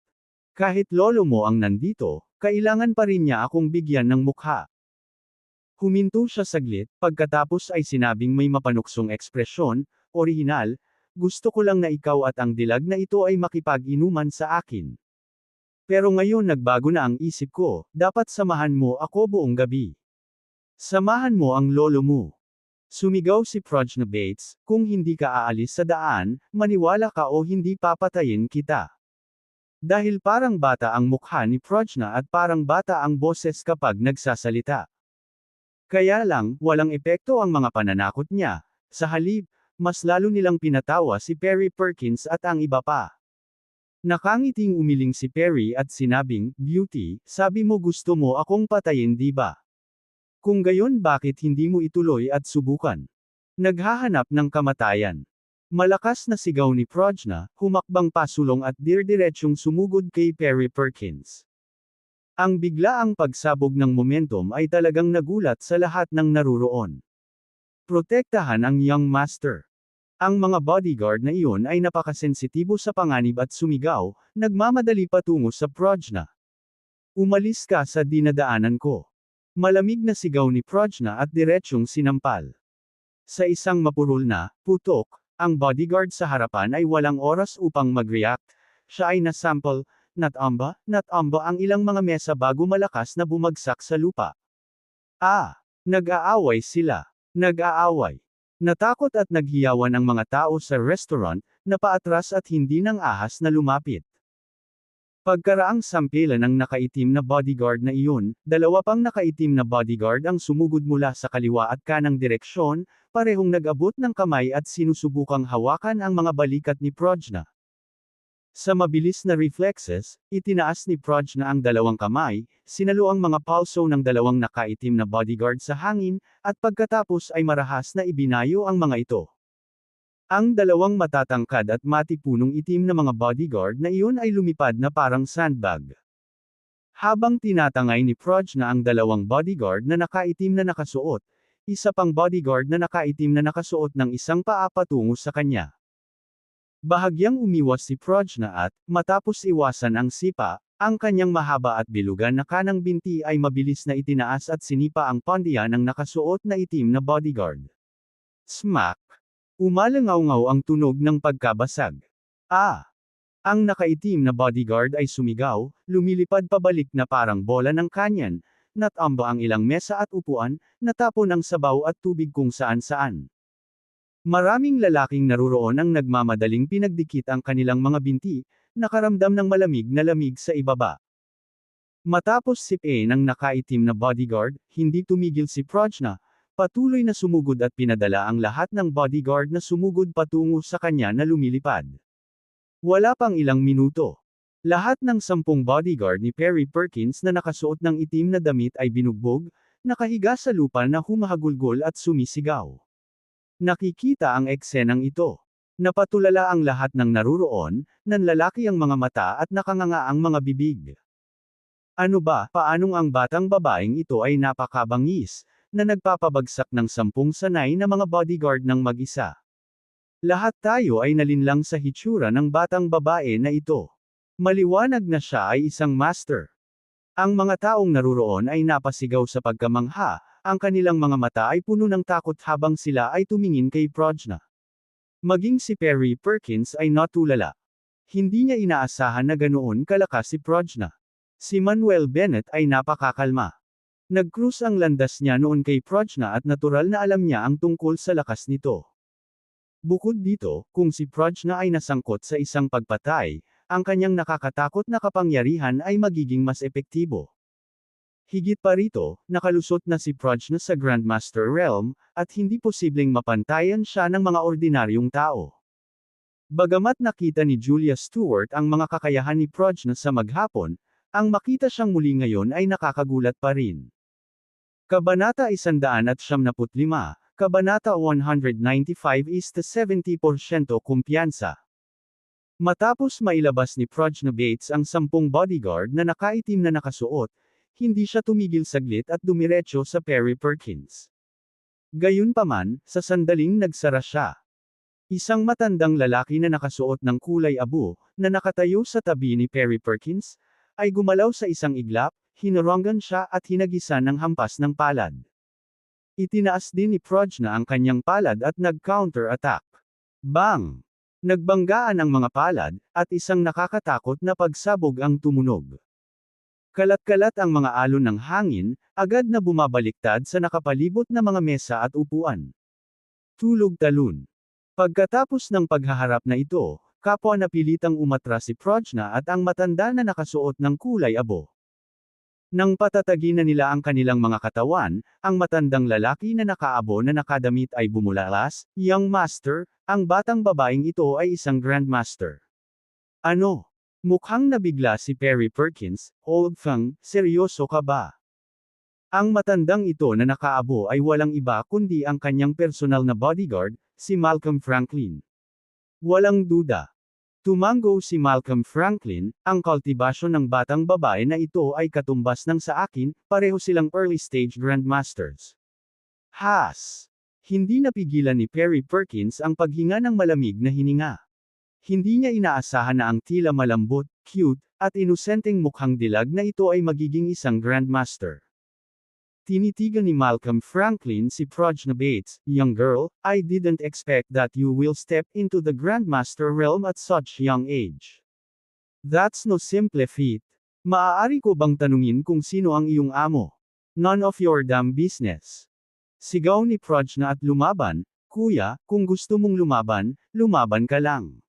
Kahit lolo mo ang nandito, kailangan pa rin niya akong bigyan ng mukha. Huminto siya saglit, pagkatapos ay sinabing may mapanuksong ekspresyon, orihinal, gusto ko lang na ikaw at ang dilag na ito ay makipag-inuman sa akin. Pero ngayon nagbago na ang isip ko, dapat samahan mo ako buong gabi. Samahan mo ang lolo mo. Sumigaw si Prajna Bates, kung hindi ka aalis sa daan, maniwala ka o hindi papatayin kita. Dahil parang bata ang mukha ni Prajna at parang bata ang boses kapag nagsasalita. Kaya lang, walang epekto ang mga pananakot niya. Sa halip, mas lalo nilang pinatawa si Perry Perkins at ang iba pa. Nakangiting umiling si Perry at sinabing, Beauty, sabi mo gusto mo akong patayin di ba? Kung gayon bakit hindi mo ituloy at subukan? Naghahanap ng kamatayan. Malakas na sigaw ni Prajna, humakbang pasulong at dirdiretsyong sumugod kay Perry Perkins. Ang biglaang pagsabog ng momentum ay talagang nagulat sa lahat ng naruroon. Protektahan ang young master. Ang mga bodyguard na iyon ay napakasensitibo sa panganib at sumigaw, nagmamadali patungo sa Prajna. Umalis ka sa dinadaanan ko. Malamig na sigaw ni Prajna at diretsyong sinampal. Sa isang mapurol na putok, ang bodyguard sa harapan ay walang oras upang mag-react. Siya ay nasample, natamba ang ilang mga mesa bago malakas na bumagsak sa lupa. Nag-aaway sila. Nag-aaway. Natakot at naghiyawan ang mga tao sa restaurant, napaatras at hindi nang ahas na lumapit. Pagkaraang sampilan ng nakaitim na bodyguard na iyon, dalawa pang nakaitim na bodyguard ang sumugod mula sa kaliwa at kanang direksyon, parehong nag-abot ng kamay at sinusubukang hawakan ang mga balikat ni Prajna. Sa mabilis na reflexes, itinaas ni Prajna ang dalawang kamay, sinalo ang mga palso ng dalawang nakaitim na bodyguard sa hangin, at pagkatapos ay marahas na ibinayo ang mga ito. Ang dalawang matatangkad at matipunong itim na mga bodyguard na iyon ay lumipad na parang sandbag. Habang tinatangay ni Prajna ang dalawang bodyguard na nakaitim na nakasuot, isa pang bodyguard na nakaitim na nakasuot ng isang paa patungo sa kanya. Bahagyang umiwas si Prajna at, matapos iwasan ang sipa, ang kanyang mahaba at bilugan na kanang binti ay mabilis na itinaas at sinipa ang pondiya ng nakasuot na itim na bodyguard. Smack! Umalangaw-ngaw ang tunog ng pagkabasag. Ang nakaitim na bodyguard ay sumigaw, lumilipad pabalik na parang bola ng kanyan, natamba ang ilang mesa at upuan, natapon ang sabaw at tubig kung saan-saan. Maraming lalaking naruroon ang nagmamadaling pinagdikit ang kanilang mga binti, nakaramdam ng malamig na lamig sa ibaba. Matapos sipain ng nakaitim na bodyguard, hindi tumigil si Prajna, patuloy na sumugod at pinadala ang lahat ng bodyguard na sumugod patungo sa kanya na lumilipad. Wala pang ilang minuto. Lahat ng 10 bodyguard ni Perry Perkins na nakasuot ng itim na damit ay binugbog, nakahiga sa lupa na humahagulgol at sumisigaw. Nakikita ang eksenang ito. Napatulala ang lahat ng naruroon, nanlalaki ang mga mata at nakanganga ang mga bibig. Ano ba, paanong ang batang babaeng ito ay napakabangis, na nagpapabagsak ng 10 sanay na mga bodyguard ng mag-isa. Lahat tayo ay nalinlang sa hitsura ng batang babae na ito. Maliwanag na siya ay isang master. Ang mga taong naruroon ay napasigaw sa pagkamangha, ang kanilang mga mata ay puno ng takot habang sila ay tumingin kay Prajna. Maging si Perry Perkins ay natulala. Hindi niya inaasahan na ganoon kalakas si Prajna. Si Manuel Bennett ay napakakalma. Nag-cruise ang landas niya noon kay Prajna at natural na alam niya ang tungkol sa lakas nito. Bukod dito, kung si Prajna ay nasangkot sa isang pagpatay, ang kanyang nakakatakot na kapangyarihan ay magiging mas epektibo. Higit pa rito, nakalusot na si Prajna sa Grandmaster Realm, at hindi posibleng mapantayan siya ng mga ordinaryong tao. Bagamat nakita ni Julia Stewart ang mga kakayahan ni Prajna sa maghapon, ang makita siyang muli ngayon ay nakakagulat pa rin. Kabanata 175, Kabanata 195 is the 70% kumpiyansa. Matapos mailabas ni Prajna Bates ang 10 bodyguard na nakaitim na nakasuot, hindi siya tumigil saglit at dumiretso sa Perry Perkins. Gayunpaman, sa sandaling nagsara siya. Isang matandang lalaki na nakasuot ng kulay abo, na nakatayo sa tabi ni Perry Perkins, ay gumalaw sa isang iglap, hinuronggan siya at hinagisan ng hampas ng palad. Itinaas din ni Prajna ang kanyang palad at nag-counter-attack. Bang! Nagbanggaan ang mga palad, at isang nakakatakot na pagsabog ang tumunog. Kalat-kalat ang mga alon ng hangin, agad na bumabaliktad sa nakapalibot na mga mesa at upuan. Tulog-talon. Pagkatapos ng paghaharap na ito, kapwa napilitang umatras si Prajna at ang matanda na nakasuot ng kulay abo. Nang patatagin na nila ang kanilang mga katawan, ang matandang lalaki na nakaabo na nakadamit ay bumulalas, "Young Master, ang batang babaeng ito ay isang Grandmaster." Ano? Mukhang nabigla si Perry Perkins, "Old Fang, seryoso ka ba?" Ang matandang ito na nakaabo ay walang iba kundi ang kanyang personal na bodyguard, si Malcolm Franklin. Walang duda. Tumango si Malcolm Franklin, ang kultibasyon ng batang babae na ito ay katumbas ng sa akin, pareho silang early stage grandmasters. Has! Hindi napigilan ni Perry Perkins ang paghinga ng malamig na hininga. Hindi niya inaasahan na ang tila malambot, cute, at inosenteng mukhang dilag na ito ay magiging isang grandmaster. Tinitigan ni Malcolm Franklin si Prajna Bates, "Young girl, I didn't expect that you will step into the Grandmaster realm at such young age. That's no simple feat. Maaari ko bang tanungin kung sino ang iyong amo? None of your damn business." Sigaw ni Prajna at lumaban, "Kuya, kung gusto mong lumaban, lumaban ka lang.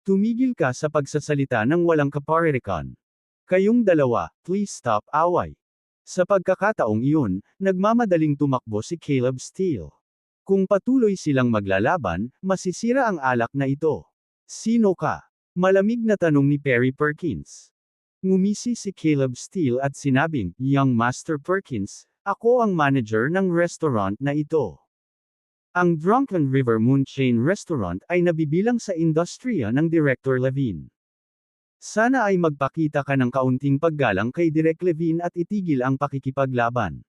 Tumigil ka sa pagsasalita ng walang kaparirikan. Kayong dalawa, please stop away." Sa pagkakataong iyon, nagmamadaling tumakbo si Caleb Steele. Kung patuloy silang maglalaban, masisira ang alak na ito. "Sino ka?" Malamig na tanong ni Perry Perkins. Ngumisi si Caleb Steele at sinabing, "Young Master Perkins, ako ang manager ng restaurant na ito. Ang Drunken River Moon Chain Restaurant ay nabibilang sa industriya ng Director Levine. Sana ay magpakita ka ng kaunting paggalang kay Direk Levine at itigil ang pakikipaglaban."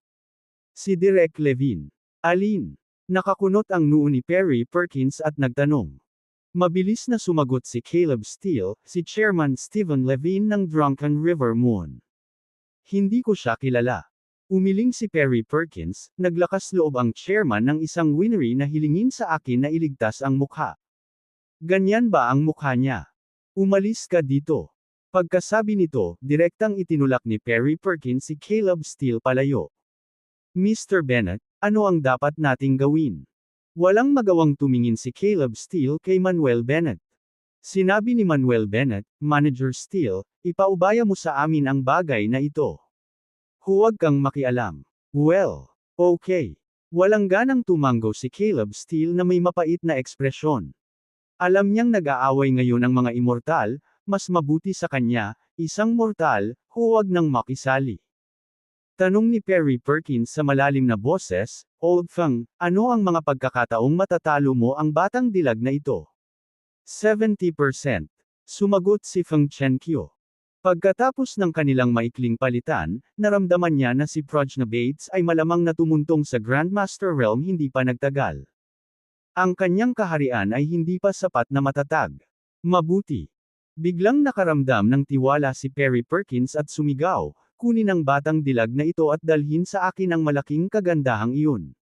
Si Direk Levine. Alin? Nakakunot ang noo ni Perry Perkins at nagtanong. Mabilis na sumagot si Caleb Steele, si Chairman Stephen Levine ng Drunken River Moon. "Hindi ko siya kilala." Umiling si Perry Perkins, naglakas loob ang chairman ng isang winery na hilingin sa akin na iligtas ang mukha. "Ganyan ba ang mukha niya? Umalis ka dito." Pagkasabi nito, direktang itinulak ni Perry Perkins si Caleb Steele palayo. "Mr. Bennett, ano ang dapat nating gawin?" Walang magawang tumingin si Caleb Steele kay Manuel Bennett. Sinabi ni Manuel Bennett, "Manager Steele, ipaubaya mo sa amin ang bagay na ito. Huwag kang makialam." "Well, okay." Walang ganang tumango si Caleb Steele na may mapait na ekspresyon. Alam niyang nag-aaway ngayon ang mga immortal, mas mabuti sa kanya, isang mortal, huwag nang makisali. Tanong ni Perry Perkins sa malalim na boses, "Old Fang, ano ang mga pagkakataong matatalo mo ang batang dilag na ito?" 70%. Sumagot si Fang Chenkyo. Pagkatapos ng kanilang maikling palitan, naramdaman niya na si Prajna Bates ay malamang na tumuntong sa Grandmaster realm hindi pa nagtagal. Ang kanyang kaharian ay hindi pa sapat na matatag. Mabuti. Biglang nakaramdam ng tiwala si Perry Perkins at sumigaw, "Kunin ang batang dilag na ito at dalhin sa akin ang malaking kagandahang iyon."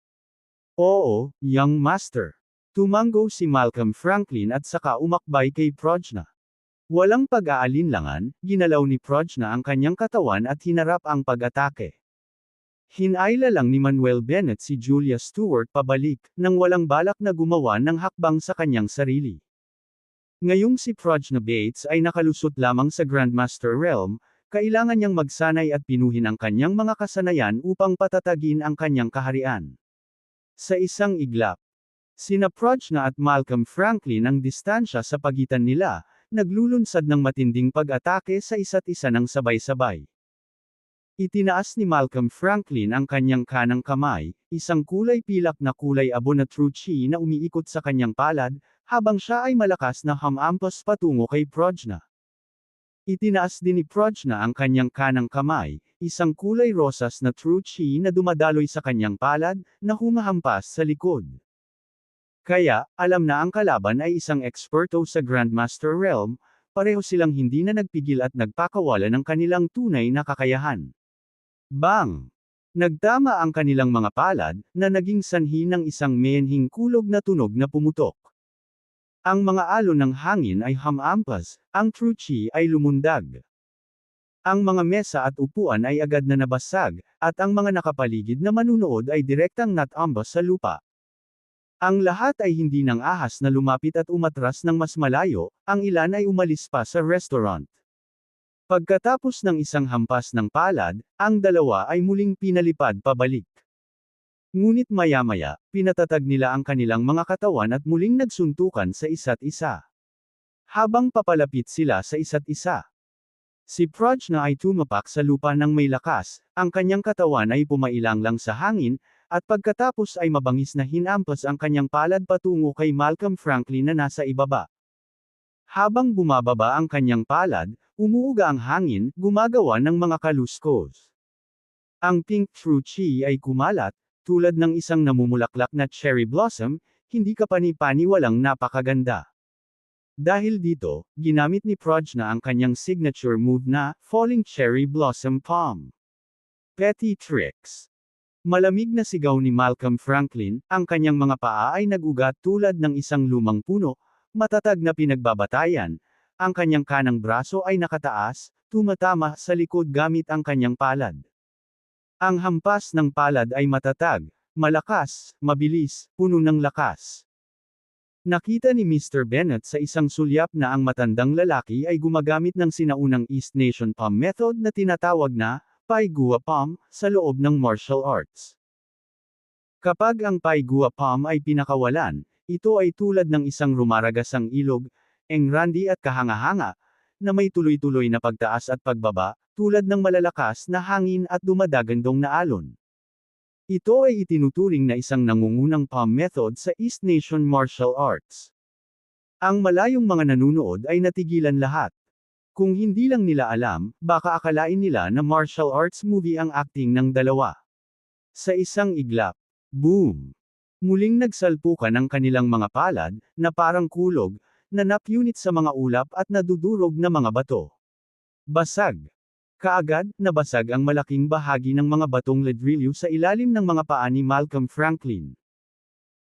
"Oo, young master." Tumango si Malcolm Franklin at saka umakbay kay Prajna. Walang pag-aalinlangan, ginalaw ni Prajna ang kanyang katawan at hinarap ang pag-atake. Hinayla lang ni Manuel Bennett si Julia Stewart pabalik, nang walang balak na gumawa ng hakbang sa kanyang sarili. Ngayong si Prajna Bates ay nakalusot lamang sa Grandmaster realm, kailangan niyang magsanay at pinuhin ang kanyang mga kasanayan upang patatagin ang kanyang kaharian. Sa isang iglap, Sina Prajna at Malcolm Franklin ang distansya sa pagitan nila, naglulunsad ng matinding pag-atake sa isa't isa ng sabay-sabay. Itinaas ni Malcolm Franklin ang kanyang kanang kamay, isang kulay pilak na kulay abo na true chi na umiikot sa kanyang palad, habang siya ay malakas na hamampas patungo kay Prajna. Itinaas din ni Prajna ang kanyang kanang kamay, isang kulay rosas na true chi na dumadaloy sa kanyang palad, na humahampas sa likod. Kaya, alam na ang kalaban ay isang eksperto sa Grandmaster Realm, pareho silang hindi na nagpigil at nagpakawala ng kanilang tunay na kakayahan. Bang! Nagtama ang kanilang mga palad, na naging sanhi ng isang menhing kulog na tunog na pumutok. Ang mga alon ng hangin ay hamampas, ang true chi ay lumundag. Ang mga mesa at upuan ay agad na nabasag, at ang mga nakapaligid na manunood ay direktang natambas sa lupa. Ang lahat ay hindi nang ahas na lumapit at umatras ng mas malayo, ang ilan ay umalis pa sa restaurant. Pagkatapos ng isang hampas ng palad, ang dalawa ay muling pinalipad pabalik. Ngunit maya-maya, pinatatag nila ang kanilang mga katawan at muling nagsuntukan sa isa't isa. Habang papalapit sila sa isa't isa, si Prajna ay tumapak sa lupa ng may lakas, ang kanyang katawan ay pumailang lang sa hangin, at pagkatapos ay mabangis na hinampas ang kanyang palad patungo kay Malcolm Franklin na nasa ibaba. Habang bumababa ang kanyang palad, umuuga ang hangin, gumagawa ng mga kaluskos. Ang pink true chi ay kumalat, tulad ng isang namumulaklak na cherry blossom, hindi kapani-paniwalang napakaganda. Dahil dito, ginamit ni Prajna ang kanyang signature move na, Falling Cherry Blossom Palm. Petty tricks. Malamig na sigaw ni Malcolm Franklin, ang kanyang mga paa ay nagugat tulad ng isang lumang puno, matatag na pinagbabatayan, ang kanyang kanang braso ay nakataas, tumatama sa likod gamit ang kanyang palad. Ang hampas ng palad ay matatag, malakas, mabilis, puno ng lakas. Nakita ni Mr. Bennett sa isang sulyap na ang matandang lalaki ay gumagamit ng sinaunang East Nation Palm method na tinatawag na Pai Gua Palm sa loob ng martial arts. Kapag ang Pai Gua Palm ay pinakawalan, ito ay tulad ng isang rumaragasang ilog, engrandi at kahanga-hanga, na may tuloy-tuloy na pagtaas at pagbaba, tulad ng malalakas na hangin at dumadagandong na alon. Ito ay itinuturing na isang nangungunang palm method sa East Nation martial arts. Ang malayong mga nanunood ay natigilan lahat. Kung hindi lang nila alam, baka akalain nila na martial arts movie ang acting ng dalawa. Sa isang iglap, boom! Muling nagsalpukan ang kanilang mga palad, na parang kulog, na napunit sa mga ulap at nadudurog na mga bato. Basag. Kaagad, nabasag ang malaking bahagi ng mga batong ladrillo sa ilalim ng mga paa ni Malcolm Franklin.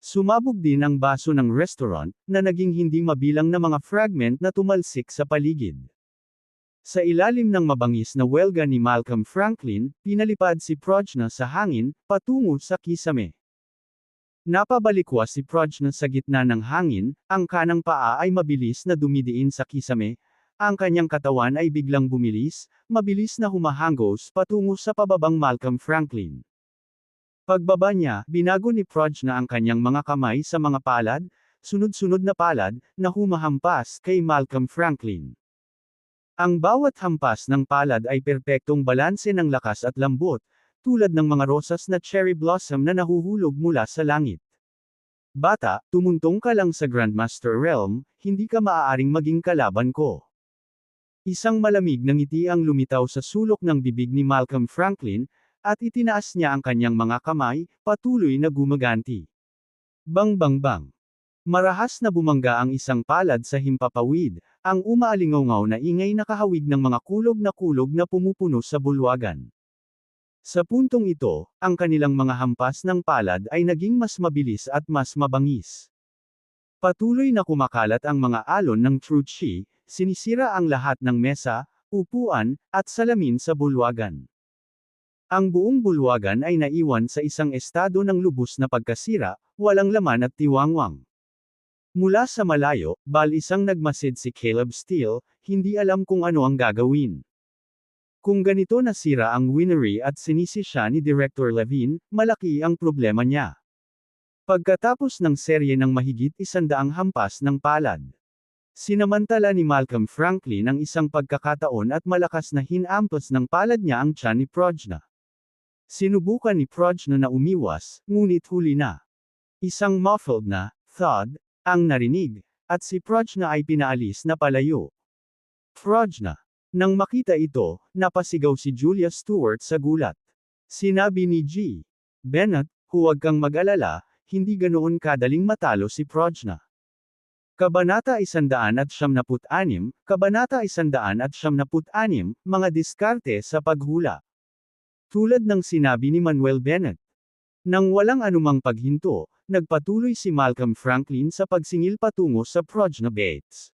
Sumabog din ang baso ng restaurant, na naging hindi mabilang na mga fragment na tumalsik sa paligid. Sa ilalim ng mabangis na welga ni Malcolm Franklin, pinalipad si Prajna sa hangin, patungo sa kisame. Napabalikwas si Prajna sa gitna ng hangin, ang kanang paa ay mabilis na dumidiin sa kisame, ang kanyang katawan ay biglang bumilis, mabilis na humahangos patungo sa pababang Malcolm Franklin. Pagbaba niya, binago ni Prajna ang kanyang mga kamay sa mga palad, sunod-sunod na palad, na humahampas kay Malcolm Franklin. Ang bawat hampas ng palad ay perpektong balanse ng lakas at lambot, tulad ng mga rosas na cherry blossom na nahuhulog mula sa langit. Bata, tumuntong ka lang sa Grandmaster Realm, hindi ka maaaring maging kalaban ko. Isang malamig na ngiti ang lumitaw sa sulok ng bibig ni Malcolm Franklin, at itinaas niya ang kanyang mga kamay, patuloy na gumaganti. Bang bang bang. Marahas na bumangga ang isang palad sa himpapawid, ang umaalingaw na ingay nakahawig ng mga kulog na pumupuno sa bulwagan. Sa puntong ito, ang kanilang mga hampas ng palad ay naging mas mabilis at mas mabangis. Patuloy na kumakalat ang mga alon ng true chi, sinisira ang lahat ng mesa, upuan, at salamin sa bulwagan. Ang buong bulwagan ay naiwan sa isang estado ng lubos na pagkasira, walang laman at tiwangwang. Mula sa malayo, isang nagmasid si Caleb Steele, hindi alam kung ano ang gagawin. Kung ganito nasira ang winery at sinisi siya ni Director Levine, malaki ang problema niya. Pagkatapos ng serye ng mahigit 100 hampas ng palad. Sinamantala ni Malcolm Franklin ang isang pagkakataon at malakas na hinampas ng palad niya ang tiyan ni Prajna. Sinubukan ni Prajna na umiwas, ngunit huli na. Isang muffled na thud ang narinig, at si Prajna ay pinaalis na palayo. Prajna. Nang makita ito, napasigaw si Julia Stewart sa gulat. Sinabi ni G. Bennett, huwag kang mag-alala, hindi ganoon kadaling matalo si Prajna. Kabanata 176, Kabanata 176, mga diskarte sa paghula. Tulad ng sinabi ni Manuel Bennett. Nang walang anumang paghinto, nagpatuloy si Malcolm Franklin sa pagsingil patungo sa Prajna Bates.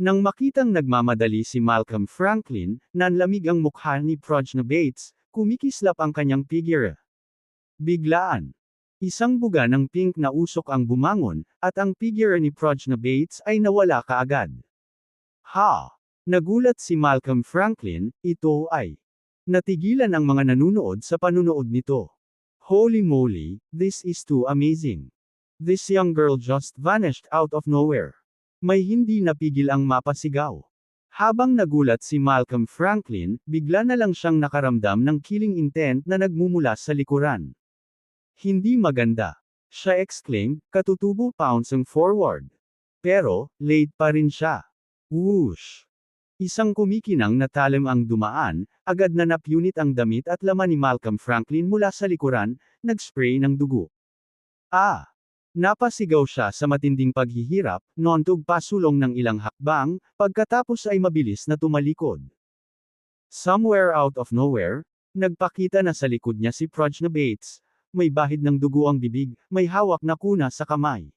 Nang makitang nagmamadali si Malcolm Franklin, nanlamig ang mukha ni Prajna Bates, kumikislap ang kanyang figure. Biglaan. Isang buga ng pink na usok ang bumangon, at ang figure ni Prajna Bates ay nawala kaagad. Ha! Nagulat si Malcolm Franklin, ito ay. Natigilan ang mga nanunood sa panunood nito. Holy moly, this is too amazing. This young girl just vanished out of nowhere. May hindi napigil ang mapasigaw. Habang nagulat si Malcolm Franklin, bigla na lang siyang nakaramdam ng killing intent na nagmumula sa likuran. Hindi maganda. Siya exclaimed, katutubo pouncing forward. Pero, late pa rin siya. Whoosh! Isang kumikinang na talim ang dumaan, agad na napunit ang damit at laman ni Malcolm Franklin mula sa likuran, nag-spray ng dugo. Ah! Napasigaw siya sa matinding paghihirap, noontog pasulong ng ilang hakbang, pagkatapos ay mabilis na tumalikod. Somewhere out of nowhere, nagpakita na sa likod niya si Prajna Bates. May bahid ng dugo ang bibig, may hawak na kuna sa kamay.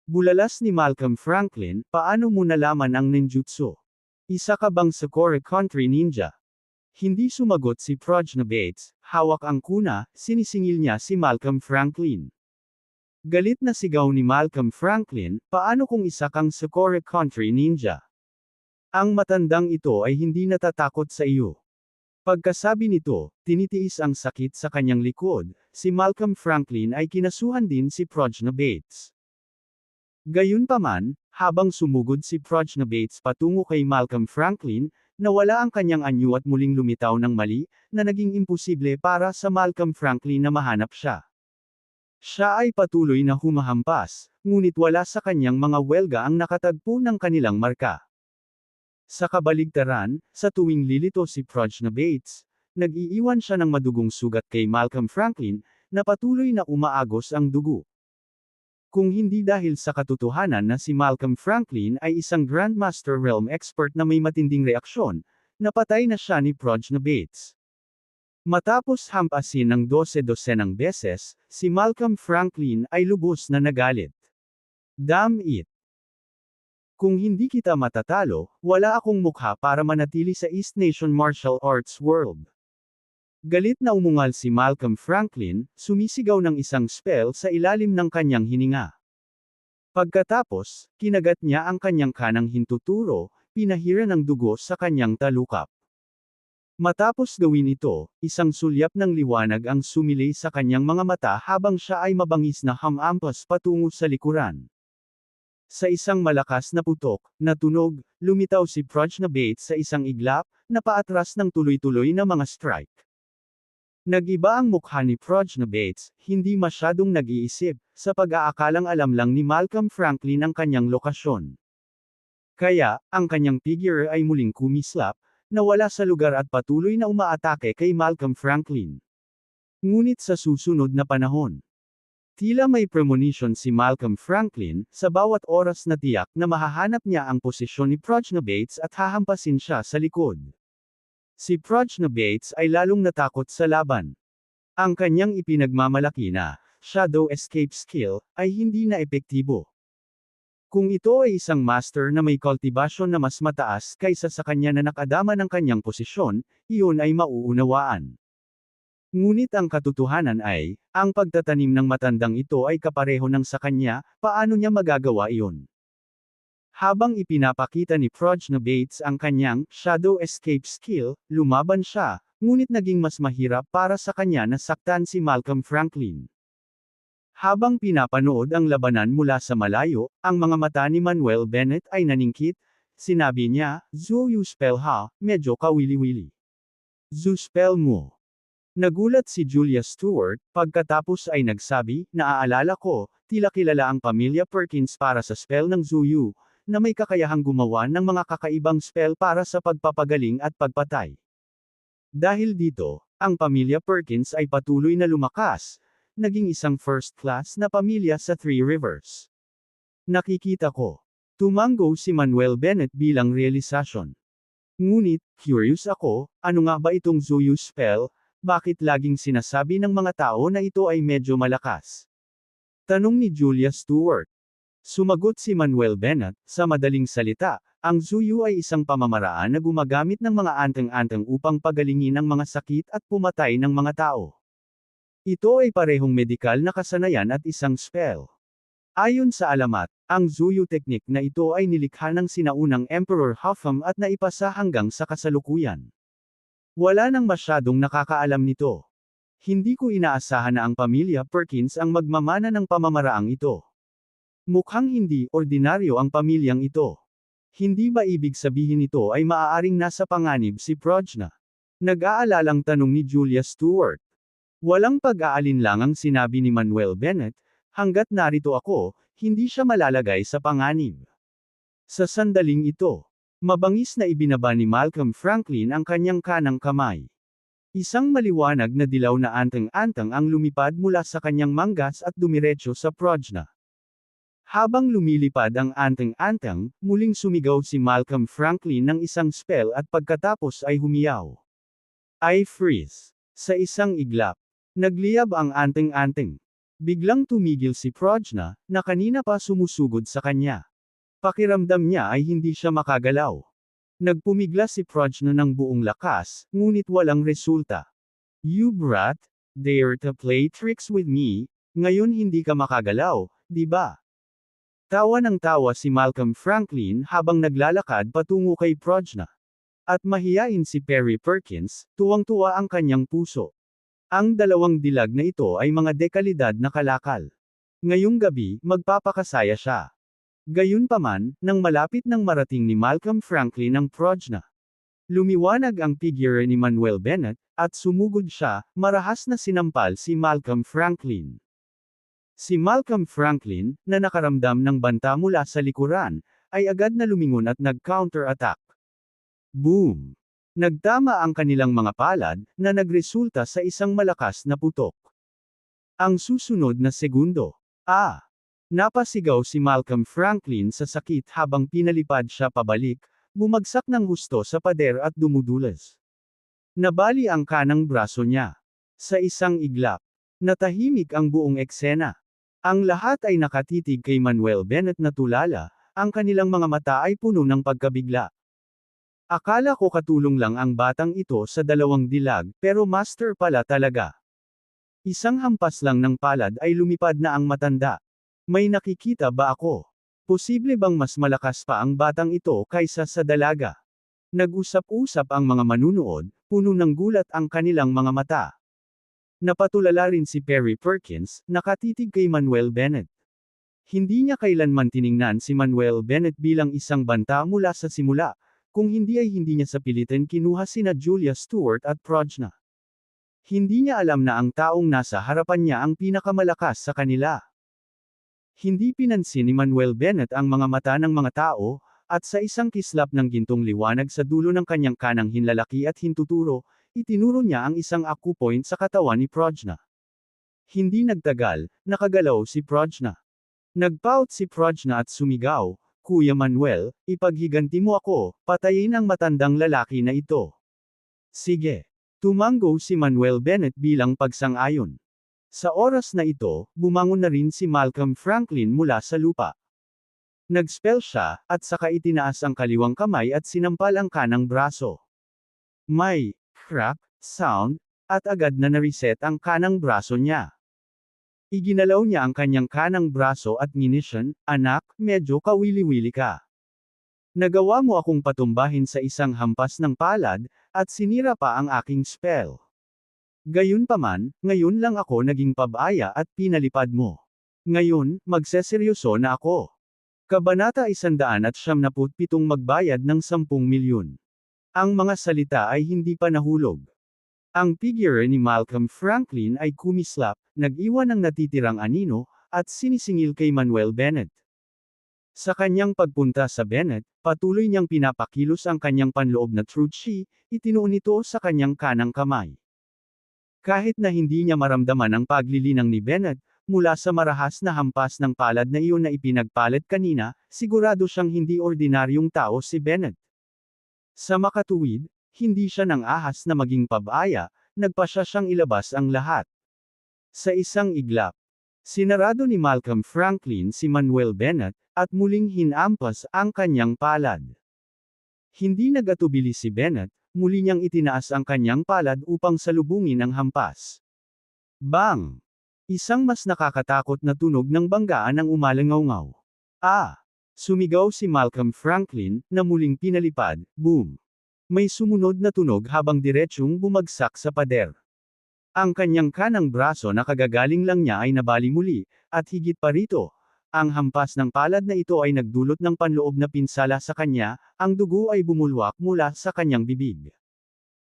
Bulalas ni Malcolm Franklin, paano mo nalaman ang ninjutsu? Isa ka bang Sakura Country Ninja? Hindi sumagot si Prajna Bates, hawak ang kuna, sinisingil niya si Malcolm Franklin. Galit na sigaw ni Malcolm Franklin, paano kung isa kang Sakura Country Ninja? Ang matandang ito ay hindi natatakot sa iyo. Pagkasabi nito, tinitiis ang sakit sa kanyang likod, si Malcolm Franklin ay kinasuhan din si Prajna Bates. Gayunpaman, habang sumugod si Prajna Bates patungo kay Malcolm Franklin, nawala ang kanyang anyo at muling lumitaw ng mali, na naging imposible para sa Malcolm Franklin na mahanap siya. Siya ay patuloy na humahampas, ngunit wala sa kanyang mga welga ang nakatagpo ng kanilang marka. Sa kabaligtaran, sa tuwing lilito si Prajna Bates, nag-iiwan siya ng madugong sugat kay Malcolm Franklin, na patuloy na umaagos ang dugo. Kung hindi dahil sa katotohanan na si Malcolm Franklin ay isang Grandmaster Realm expert na may matinding reaksyon, napatay na siya ni Prajna Bates. Matapos hampasin ng 12-dosenang beses, si Malcolm Franklin ay lubos na nagalit. Damn it! Kung hindi kita matatalo, wala akong mukha para manatili sa East Nation Martial Arts World. Galit na umungal si Malcolm Franklin, sumisigaw ng isang spell sa ilalim ng kanyang hininga. Pagkatapos, kinagat niya ang kanyang kanang hintuturo, pinahira ng dugo sa kanyang talukap. Matapos gawin ito, isang sulyap ng liwanag ang sumilay sa kanyang mga mata habang siya ay mabangis na hamampas patungo sa likuran. Sa isang malakas na putok, na tunog, lumitaw si Prajna Bates sa isang iglap, na paatras ng tuloy-tuloy na mga strike. Nag-iba ang mukha ni Prajna Bates, hindi masyadong nag-iisip, sa pag-aakalang alam lang ni Malcolm Franklin ang kanyang lokasyon. Kaya, ang kanyang figure ay muling kumislap, nawala sa lugar at patuloy na umaatake kay Malcolm Franklin. Ngunit sa susunod na panahon, tila may premonition si Malcolm Franklin, sa bawat oras na tiyak na mahahanap niya ang posisyon ni Prajna Bates at hahampasin siya sa likod. Si Prajna Bates ay lalong natakot sa laban. Ang kanyang ipinagmamalaki na shadow escape skill ay hindi na epektibo. Kung ito ay isang master na may kultibasyon na mas mataas kaysa sa kanya na nakadama ng kanyang posisyon, iyon ay mauunawaan. Ngunit ang katotohanan ay, ang pagtatanim ng matandang ito ay kapareho ng sa kanya, paano niya magagawa iyon? Habang ipinapakita ni Prajna Bates ang kanyang shadow escape skill, lumaban siya, ngunit naging mas mahirap para sa kanya na saktan si Malcolm Franklin. Habang pinapanood ang labanan mula sa malayo, ang mga mata ni Manuel Bennett ay naningkit. Sinabi niya, "Zoo spell ha, medyo kawili-wili. Zoo spell mo." Nagulat si Julia Stewart, pagkatapos ay nagsabi, "Naaalala ko, tila kilala ang pamilya Perkins para sa spell ng Zuyu, na may kakayahang gumawa ng mga kakaibang spell para sa pagpapagaling at pagpatay." Dahil dito, ang pamilya Perkins ay patuloy na lumakas, naging isang first-class na pamilya sa Three Rivers. Nakikita ko. Tumango si Manuel Bennett bilang realisasyon. Ngunit, curious ako, ano nga ba itong Zuyu spell? Bakit laging sinasabi ng mga tao na ito ay medyo malakas? Tanong ni Julia Stewart. Sumagot si Manuel Bennett, sa madaling salita, ang Zuyu ay isang pamamaraan na gumagamit ng mga anteng-anteng upang pagalingin ang mga sakit at pumatay ng mga tao. Ito ay parehong medikal na kasanayan at isang spell. Ayon sa alamat, ang Zuyu technique na ito ay nilikha ng sinaunang Emperor Hotham at naipasa hanggang sa kasalukuyan. Wala nang masyadong nakakaalam nito. Hindi ko inaasahan na ang pamilya Perkins ang magmamana ng pamamaraang ito. Mukhang hindi ordinaryo ang pamilyang ito. Hindi ba ibig sabihin ito ay maaaring nasa panganib si Prajna? Nag-aalalang tanong ni Julia Stewart. Walang pag-aalinlangang sinabi ni Manuel Bennett, "Hanggat narito ako, hindi siya malalagay sa panganib." Sa sandaling ito, mabangis na ibinaba ni Malcolm Franklin ang kanyang kanang kamay. Isang maliwanag na dilaw na anteng-anteng ang lumipad mula sa kanyang manggas at dumiretso sa Prajna. Habang lumilipad ang anteng-anteng, muling sumigaw si Malcolm Franklin ng isang spell at pagkatapos ay humiyaw. I freeze. Sa isang iglap, nagliyab ang anteng-anteng. Biglang tumigil si Prajna, na kanina pa sumusugod sa kanya. Pakiramdam niya ay hindi siya makagalaw. Nagpumigla si Prajna ng buong lakas, ngunit walang resulta. "You brat, dare to play tricks with me, ngayon hindi ka makagalaw, di ba?" Tawa ng tawa si Malcolm Franklin habang naglalakad patungo kay Prajna. At mahiyain si Perry Perkins, tuwang-tuwa ang kanyang puso. Ang dalawang dilag na ito ay mga dekalidad na kalakal. Ngayong gabi, magpapakasaya siya. Gayunpaman, nang malapit nang marating ni Malcolm Franklin ang Prajna. Lumiwanag ang figure ni Manuel Bennett, at sumugod siya, marahas na sinampal si Malcolm Franklin. Si Malcolm Franklin, na nakaramdam ng banta mula sa likuran, ay agad na lumingon at nag-counter-attack. Boom! Nagtama ang kanilang mga palad, na nagresulta sa isang malakas na putok. Ang susunod na segundo, napasigaw si Malcolm Franklin sa sakit habang pinalipad siya pabalik, bumagsak ng husto sa pader at dumudulas. Nabali ang kanang braso niya. Sa isang iglap, natahimik ang buong eksena. Ang lahat ay nakatitig kay Manuel Bennett na tulala, ang kanilang mga mata ay puno ng pagkabigla. Akala ko katulong lang ang batang ito sa dalawang dilag, pero master pala talaga. Isang hampas lang ng palad ay lumipad na ang matanda. May nakikita ba ako? Posible bang mas malakas pa ang batang ito kaysa sa dalaga? Nag-usap-usap ang mga manunood, puno ng gulat ang kanilang mga mata. Napatulala rin si Perry Perkins, nakatitig kay Manuel Bennett. Hindi niya kailanman tiningnan si Manuel Bennett bilang isang banta mula sa simula, kung hindi ay hindi niya sa pilitan kinuha sina Julia Stewart at Prajna. Hindi niya alam na ang taong nasa harapan niya ang pinakamalakas sa kanila. Hindi pinansin ni Manuel Bennett ang mga mata ng mga tao, at sa isang kislap ng gintong liwanag sa dulo ng kanyang kanang hinlalaki at hintuturo, itinuro niya ang isang acupoint sa katawan ni Prajna. Hindi nagtagal, nakagalaw si Prajna. Nagpout si Prajna at sumigaw, "Kuya Manuel, ipaghiganti mo ako, patayin ang matandang lalaki na ito." Sige. Tumango si Manuel Bennett bilang pagsang-ayon. Sa oras na ito, bumangon na rin si Malcolm Franklin mula sa lupa. Nag-spell siya, at saka itinaas ang kaliwang kamay at sinampal ang kanang braso. May crack sound, at agad na na-reset ang kanang braso niya. Iginalaw niya ang kanyang kanang braso at nginisyon, "Anak, medyo kawili-wili ka. Nagawa mo akong patumbahin sa isang hampas ng palad, at sinira pa ang aking spell. Gayunpaman, ngayon lang ako naging pabaya at pinalipad mo." Ngayon, magseseryoso na ako. Kabanata 197 Magbayad ng 10 milyon. Ang mga salita ay hindi pa nahulog. Ang figure ni Malcolm Franklin ay kumislap, nag-iwan ng natitirang anino, at sinisingil kay Manuel Bennett. Sa kanyang pagpunta sa Bennett, patuloy niyang pinapakilos ang kanyang panloob na truth sheet, itinuon ito sa kanyang kanang kamay. Kahit na hindi niya maramdaman ang paglilinang ni Bennett, mula sa marahas na hampas ng palad na iyon na ipinagpalit kanina, sigurado siyang hindi ordinaryong tao si Bennett. Sa makatuwid, hindi siya nang ahas na maging pabaya, nagpasya siyang ilabas ang lahat. Sa isang iglap, sinarado ni Malcolm Franklin si Manuel Bennett, at muling hinampas ang kanyang palad. Hindi nagatubili si Bennett, muli niyang itinaas ang kanyang palad upang salubungin ang hampas. Bang! Isang mas nakakatakot na tunog ng banggaan ang umalangaw-ngaw. Sumigaw si Malcolm Franklin, na muling pinalipad, boom! May sumunod na tunog habang diretsyong bumagsak sa pader. Ang kanyang kanang braso na kagagaling lang niya ay nabali muli, at higit pa rito, ang hampas ng palad na ito ay nagdulot ng panloob na pinsala sa kanya, ang dugo ay bumulwak mula sa kanyang bibig.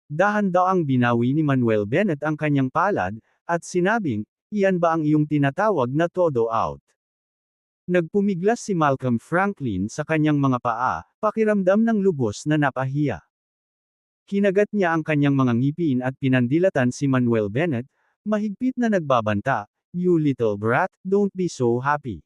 Dahan-daang binawi ni Manuel Bennett ang kanyang palad, at sinabing, "Iyan ba ang iyong tinatawag na todo out?" Nagpumiglas si Malcolm Franklin sa kanyang mga paa, pakiramdam ng lubos na napahiya. Kinagat niya ang kanyang mga ngipin at pinandilatan si Manuel Bennett, mahigpit na nagbabanta, "You little brat, don't be so happy.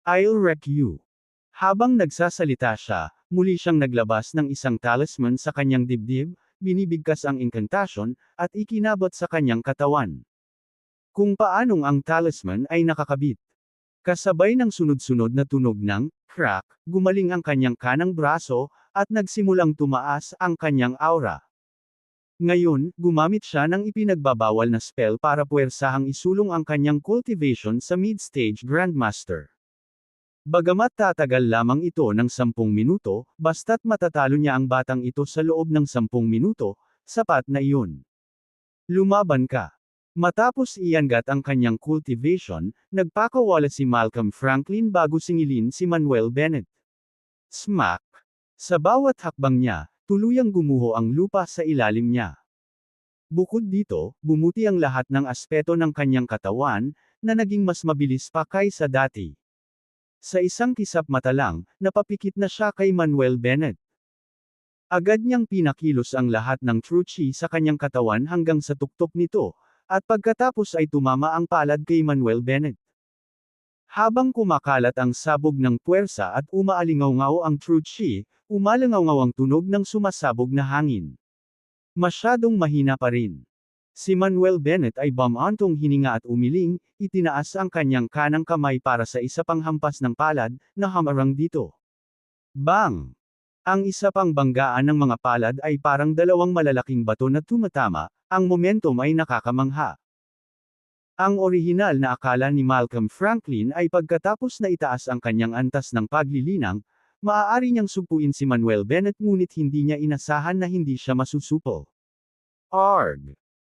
I'll wreck you." Habang nagsasalita siya, muli siyang naglabas ng isang talisman sa kanyang dibdib, binibigkas ang incantation, at ikinabot sa kanyang katawan. Kung paanong ang talisman ay nakakabit. Kasabay ng sunod-sunod na tunog ng crack, gumaling ang kanyang kanang braso, at nagsimulang tumaas ang kanyang aura. Ngayon, gumamit siya ng ipinagbabawal na spell para puwersahang isulong ang kanyang cultivation sa mid-stage Grandmaster. Bagamat tatagal lamang ito ng 10 minuto, basta't matatalo niya ang batang ito sa loob ng 10 minuto, sapat na iyon. Lumaban ka. Matapos iangat ang kanyang cultivation, nagpakawala si Malcolm Franklin bago singilin si Manuel Bennett. Smack! Sa bawat hakbang niya, tuluyang gumuho ang lupa sa ilalim niya. Bukod dito, bumuti ang lahat ng aspeto ng kanyang katawan, na naging mas mabilis pa kaysa dati. Sa isang kisap mata lang, napapikit na siya kay Manuel Bennett. Agad niyang pinakilos ang lahat ng truth sheet sa kanyang katawan hanggang sa tuktok nito, at pagkatapos ay tumama ang palad kay Manuel Bennett. Habang kumakalat ang sabog ng puwersa at umaalingaw-ngaw ang truth sheet, umalangaw-ngaw ang tunog ng sumasabog na hangin. Masyadong mahina pa rin. Si Manuel Bennett ay bumantong hininga at umiling, itinaas ang kanyang kanang kamay para sa isa pang hampas ng palad, na hamarang dito. Bang! Ang isa pang banggaan ng mga palad ay parang dalawang malalaking bato na tumatama, ang momentum ay nakakamangha. Ang orihinal na akala ni Malcolm Franklin ay pagkatapos na itaas ang kanyang antas ng paglilinang, maaari niyang supuin si Manuel Bennett ngunit hindi niya inasahan na hindi siya masusupol. Arg!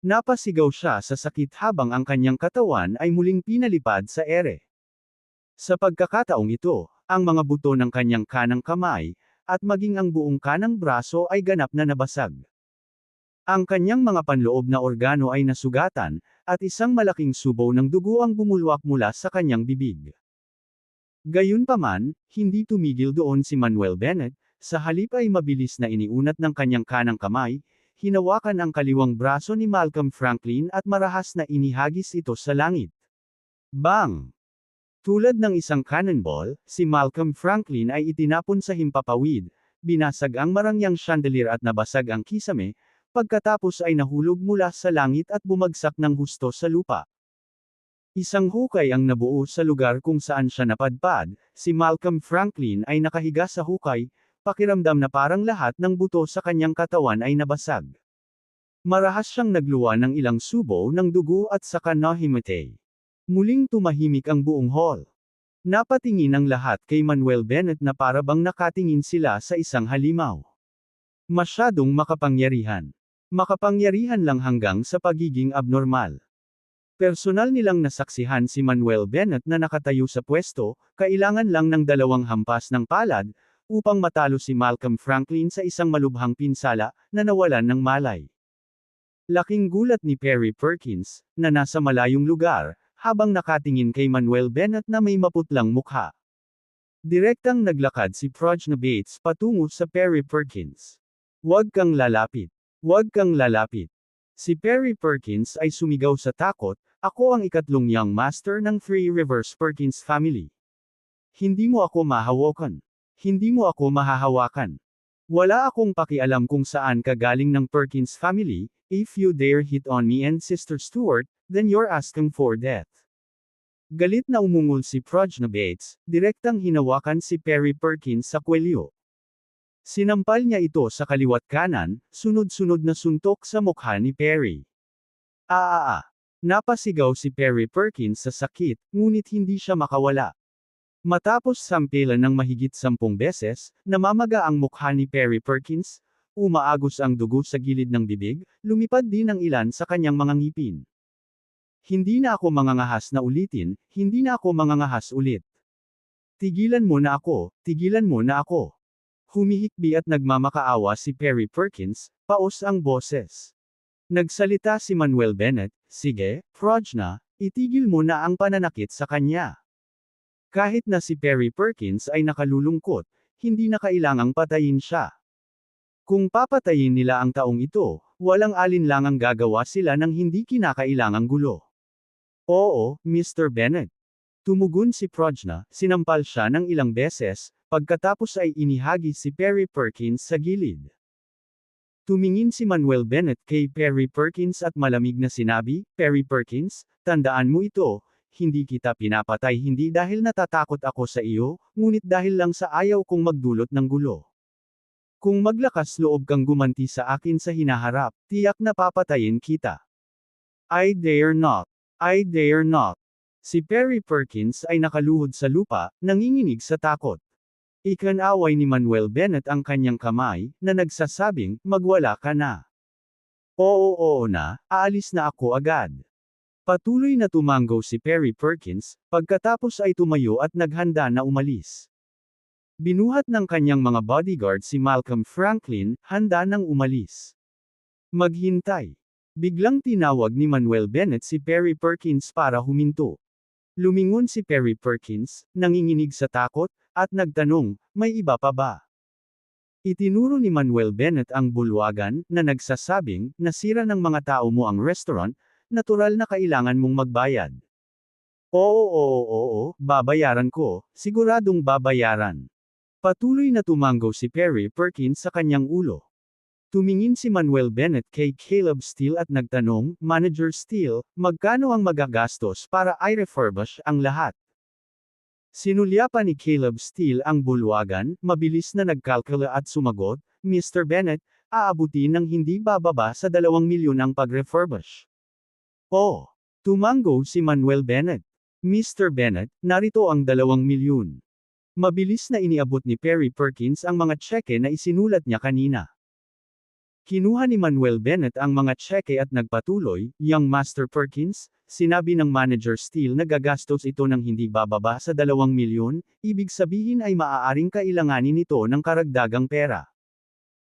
Napasigaw siya sa sakit habang ang kanyang katawan ay muling pinalipad sa ere. Sa pagkakataong ito, ang mga buto ng kanyang kanang kamay, at maging ang buong kanang braso ay ganap na nabasag. Ang kanyang mga panloob na organo ay nasugatan, at isang malaking subo ng dugo ang bumulwak mula sa kanyang bibig. Gayunpaman, hindi tumigil doon si Manuel Bennett, sa halip ay mabilis na iniunat ng kanyang kanang kamay, hinawakan ang kaliwang braso ni Malcolm Franklin at marahas na inihagis ito sa langit. Bang! Tulad ng isang cannonball, si Malcolm Franklin ay itinapon sa himpapawid, binasag ang marangyang chandelier at nabasag ang kisame, pagkatapos ay nahulog mula sa langit at bumagsak ng husto sa lupa. Isang hukay ang nabuo sa lugar kung saan siya napadpad, si Malcolm Franklin ay nakahiga sa hukay, pakiramdam na parang lahat ng buto sa kanyang katawan ay nabasag. Marahas siyang nagluwa ng ilang subo ng dugo at saka nahimatay. Muling tumahimik ang buong hall. Napatingin ang lahat kay Manuel Bennett na para bang nakatingin sila sa isang halimaw. Masyadong makapangyarihan. Makapangyarihan lang hanggang sa pagiging abnormal. Personal nilang nasaksihan si Manuel Bennett na nakatayo sa pwesto, kailangan lang ng 2 hampas ng palad, upang matalo si Malcolm Franklin sa isang malubhang pinsala, na nawalan ng malay. Laking gulat ni Perry Perkins, na nasa malayong lugar, habang nakatingin kay Manuel Bennett na may maputlang mukha. Direktang naglakad si Prajna Bates patungo sa Perry Perkins. "Huwag kang lalapit. Huwag kang lalapit." Si Perry Perkins ay sumigaw sa takot, "Ako ang ikatlong young master ng Three Rivers Perkins family. Hindi mo ako mahawakan. Hindi mo ako mahahawakan. Wala akong pakialam kung saan ka galing ng Perkins family, if you dare hit on me and Sister Stuart, then you're asking for death." Galit na umungol si Prajna Bates, direktang hinawakan si Perry Perkins sa kwelyo. Sinampal niya ito sa kaliwat kanan, sunod-sunod na suntok sa mukha ni Perry. "Aa!" Napasigaw si Perry Perkins sa sakit, ngunit hindi siya makawala. Matapos sampilan ng mahigit 10 beses, namamaga ang mukha ni Perry Perkins, umaagos ang dugo sa gilid ng bibig, lumipad din ang ilan sa kanyang mga ngipin. "Hindi na ako mangangahas na ulitin, hindi na ako mangangahas ulit. Tigilan mo na ako, tigilan mo na ako." Humihikbi at nagmamakaawa si Perry Perkins, paos ang boses. Nagsalita si Manuel Bennett, "Sige, Prajna, itigil mo na ang pananakit sa kanya." Kahit na si Perry Perkins ay nakalulungkot, hindi na kailangang patayin siya. Kung papatayin nila ang taong ito, walang alinlangang gagawa sila ng hindi kinakailangang gulo. "Oo, Mr. Bennett." Tumugon si Prajna, sinampal siya ng ilang beses, pagkatapos ay inihagi si Perry Perkins sa gilid. Tumingin si Manuel Bennett kay Perry Perkins at malamig na sinabi, "Perry Perkins, tandaan mo ito, hindi kita pinapatay hindi dahil natatakot ako sa iyo, ngunit dahil lang sa ayaw kong magdulot ng gulo. Kung maglakas loob kang gumanti sa akin sa hinaharap, tiyak na papatayin kita." "I dare not. I dare not." Si Perry Perkins ay nakaluhod sa lupa, nanginginig sa takot. Ikinaway ni Manuel Bennett ang kanyang kamay, na nagsasabing, "Magwala ka na." Oo na, aalis na ako agad." Patuloy na tumanggo si Perry Perkins, pagkatapos ay tumayo at naghanda na umalis. Binuhat ng kanyang mga bodyguard si Malcolm Franklin, handa nang umalis. "Maghintay." Biglang tinawag ni Manuel Bennett si Perry Perkins para huminto. Lumingon si Perry Perkins, nanginginig sa takot, at nagtanong, "May iba pa ba?" Itinuro ni Manuel Bennett ang bulwagan, na nagsasabing, "Nasira ng mga tao mo ang restaurant, natural na kailangan mong magbayad." Oo, babayaran ko, siguradong babayaran." Patuloy na tumanggo si Perry Perkins sa kanyang ulo. Tumingin si Manuel Bennett kay Caleb Steele at nagtanong, "Manager Steele, magkano ang magagastos para i-refurbish ang lahat?" Sinulyapan ni Caleb Steele ang bulwagan, mabilis na nagkalkula at sumagot, "Mr. Bennett, aabutin ng hindi bababa sa 2 milyon ang pag-refurbish." "Oh!" Tumanggo si Manuel Bennett. "Mr. Bennett, narito ang 2 milyon." Mabilis na iniabot ni Perry Perkins ang mga tseke na isinulat niya kanina. Kinuha ni Manuel Bennett ang mga tseke at nagpatuloy, "Young Master Perkins, sinabi ng Manager Steele na gagastos ito ng hindi bababa sa 2 milyon, ibig sabihin ay maaaring kailanganin ito ng karagdagang pera.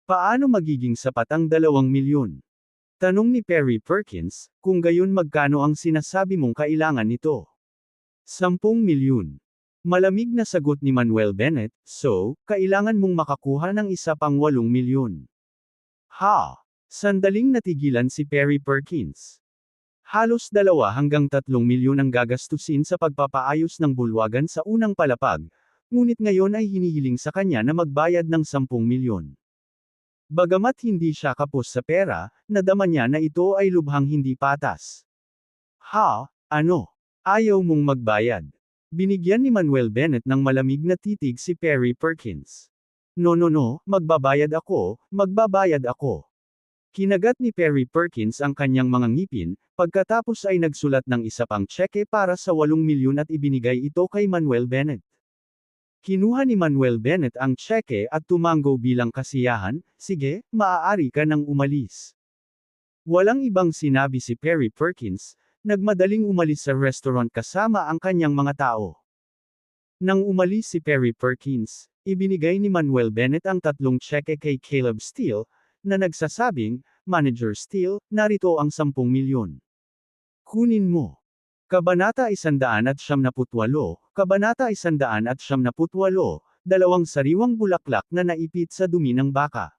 Paano magiging sapat ang 2 milyon? Tanong ni Perry Perkins, "Kung gayon magkano ang sinasabi mong kailangan nito?" 10 milyon. Malamig na sagot ni Manuel Bennett, "So, kailangan mong makakuha ng isa pang 8 milyon. Ha! Sandaling natigilan si Perry Perkins. Halos 2 hanggang 3 milyon ang gagastusin sa pagpapaayos ng bulwagan sa unang palapag, ngunit ngayon ay hinihiling sa kanya na magbayad ng 10 milyon. Bagamat hindi siya kapos sa pera, nadama niya na ito ay lubhang hindi patas. "Ha? Ano? Ayaw mong magbayad?" Binigyan ni Manuel Bennett ng malamig na titig si Perry Perkins. No, magbabayad ako, magbabayad ako." Kinagat ni Perry Perkins ang kanyang mga ngipin, pagkatapos ay nagsulat ng isa pang tseke para sa 8 milyon at ibinigay ito kay Manuel Bennett. Kinuha ni Manuel Bennett ang tseke at tumanggo bilang kasiyahan, "Sige, maaari ka nang umalis." Walang ibang sinabi si Perry Perkins, Nagmadaling umalis sa restaurant kasama ang kanyang mga tao. Nang umalis si Perry Perkins, ibinigay ni Manuel Bennett ang 3 tseke kay Caleb Steele, na nagsasabing, Manager Steele, narito ang 10 milyon. Kunin mo. Kabanata 178, Kabanata 178, dalawang sariwang bulaklak na naipit sa dumi ng baka.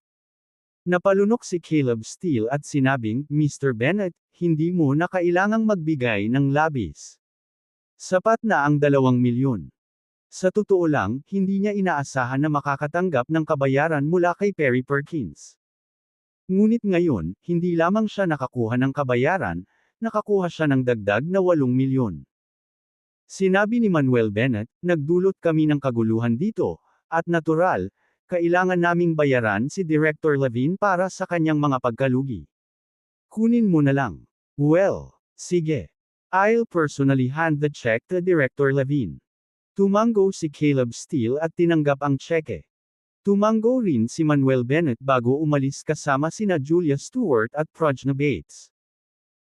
Napalunok si Caleb Steele at sinabing, Mr. Bennett, hindi mo na kailangang magbigay ng labis. Sapat na ang 2 milyon. Sa totoo lang, hindi niya inaasahan na makakatanggap ng kabayaran mula kay Perry Perkins. Ngunit ngayon, hindi lamang siya nakakuha ng kabayaran, nakakuha siya ng dagdag na 8 milyon. Sinabi ni Manuel Bennett, nagdulot kami ng kaguluhan dito, at natural, kailangan naming bayaran si Director Levine para sa kanyang mga pagkalugi. Kunin mo na lang. Well, sige. I'll personally hand the check to Director Levine. Tumango si Caleb Steele at tinanggap ang tseke. Tumango rin si Manuel Bennett bago umalis kasama sina Julia Stewart at Prajna Bates.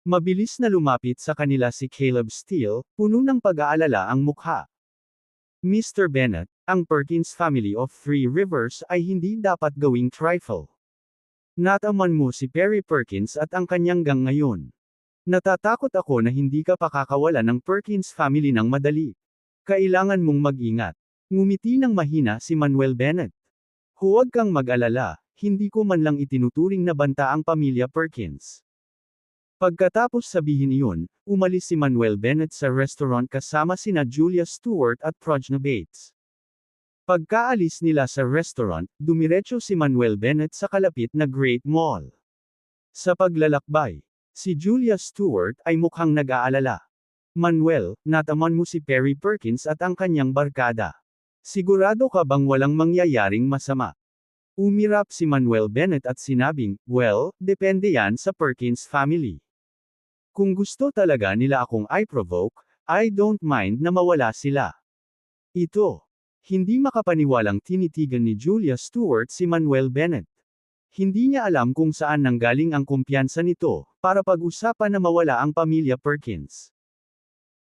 Mabilis na lumapit sa kanila si Caleb Steele, puno ng pag-aalala ang mukha. Mr. Bennett, ang Perkins family of Three Rivers ay hindi dapat gawing trifle. Nataman mo si Perry Perkins at ang kanyang gang ngayon. Natatakot ako na hindi ka pakakawalan ng Perkins family ng madali. Kailangan mong mag-ingat. Ngumiti ng mahina si Manuel Bennett. Huwag kang mag-alala, hindi ko man lang itinuturing na banta ang pamilya Perkins. Pagkatapos sabihin iyon, umalis si Manuel Bennett sa restaurant kasama sina Julia Stewart at Prajna Bates. Pagkaalis nila sa restaurant, dumiretso si Manuel Bennett sa kalapit na Great Mall. Sa paglalakbay, si Julia Stewart ay mukhang nag-aalala. Manuel, nataman mo si Perry Perkins at ang kanyang barkada. Sigurado ka bang walang mangyayaring masama? Umirap si Manuel Bennett at sinabing, well, depende yan sa Perkins family. Kung gusto talaga nila akong i-provoke, I don't mind na mawala sila. Ito. Hindi makapaniwalang tinitigan ni Julia Stewart si Manuel Bennett. Hindi niya alam kung saan nanggaling ang kumpiyansa nito, para pag-usapan na mawala ang pamilya Perkins.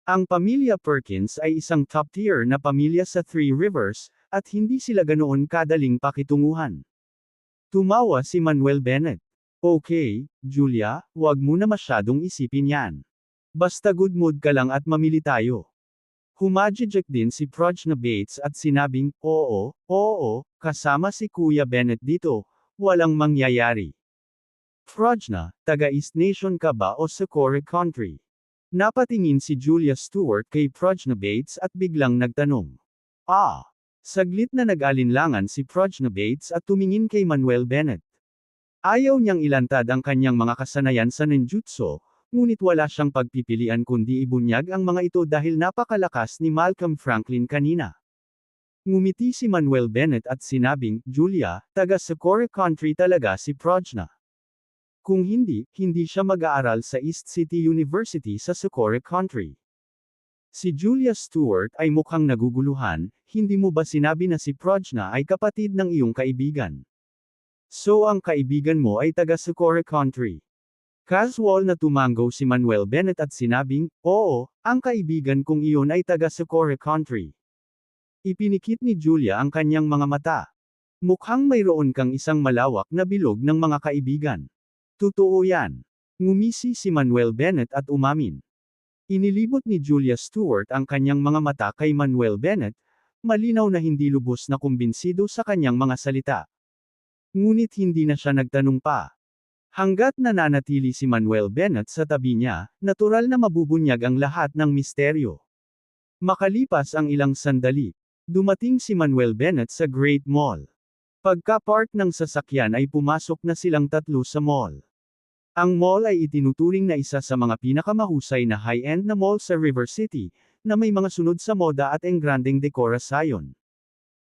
Ang pamilya Perkins ay isang top-tier na pamilya sa Three Rivers, at hindi sila ganoon kadaling pakitunguhan. Tumawa si Manuel Bennett. Okay, Julia, wag mo na masyadong isipin yan. Basta good mood ka lang at mamili tayo. Humajijek din si Prajna Bates at sinabing, oo, kasama si Kuya Bennett dito, walang mangyayari. Prajna, taga-East Nation ka ba o Socorro Country? Napatingin si Julia Stewart kay Prajna Bates at biglang nagtanong. Saglit na nag-alinlangan si Prajna Bates at tumingin kay Manuel Bennett. Ayaw niyang ilantad ang kanyang mga kasanayan sa ninjutsu, ngunit wala siyang pagpipilian kundi ibunyag ang mga ito dahil napakalakas ni Malcolm Franklin kanina. Ngumiti si Manuel Bennett at sinabing, Julia, taga Socorro Country talaga si Prajna. Kung hindi siya mag-aaral sa East City University sa Socorro Country. Si Julia Stewart ay mukhang naguguluhan, hindi mo ba sinabi na si Prajna ay kapatid ng iyong kaibigan? So ang kaibigan mo ay taga Socorro Country. Casual na tumango si Manuel Bennett at sinabing, oo, ang kaibigan kong iyon ay taga Socorro Country. Ipinikit ni Julia ang kanyang mga mata. Mukhang mayroon kang isang malawak na bilog ng mga kaibigan. Totoo yan. Ngumisi si Manuel Bennett at umamin. Inilibot ni Julia Stewart ang kanyang mga mata kay Manuel Bennett, malinaw na hindi lubos na kumbinsido sa kanyang mga salita. Ngunit hindi na siya nagtanong pa. Hanggat nananatili si Manuel Bennett sa tabi niya, natural na mabubunyag ang lahat ng misteryo. Makalipas ang ilang sandali, dumating si Manuel Bennett sa Great Mall. Pagka-park ng sasakyan ay pumasok na silang tatlo sa mall. Ang mall ay itinuturing na isa sa mga pinakamahusay na high-end na mall sa River City, na may mga sunod sa moda at engrandeng dekorasyon.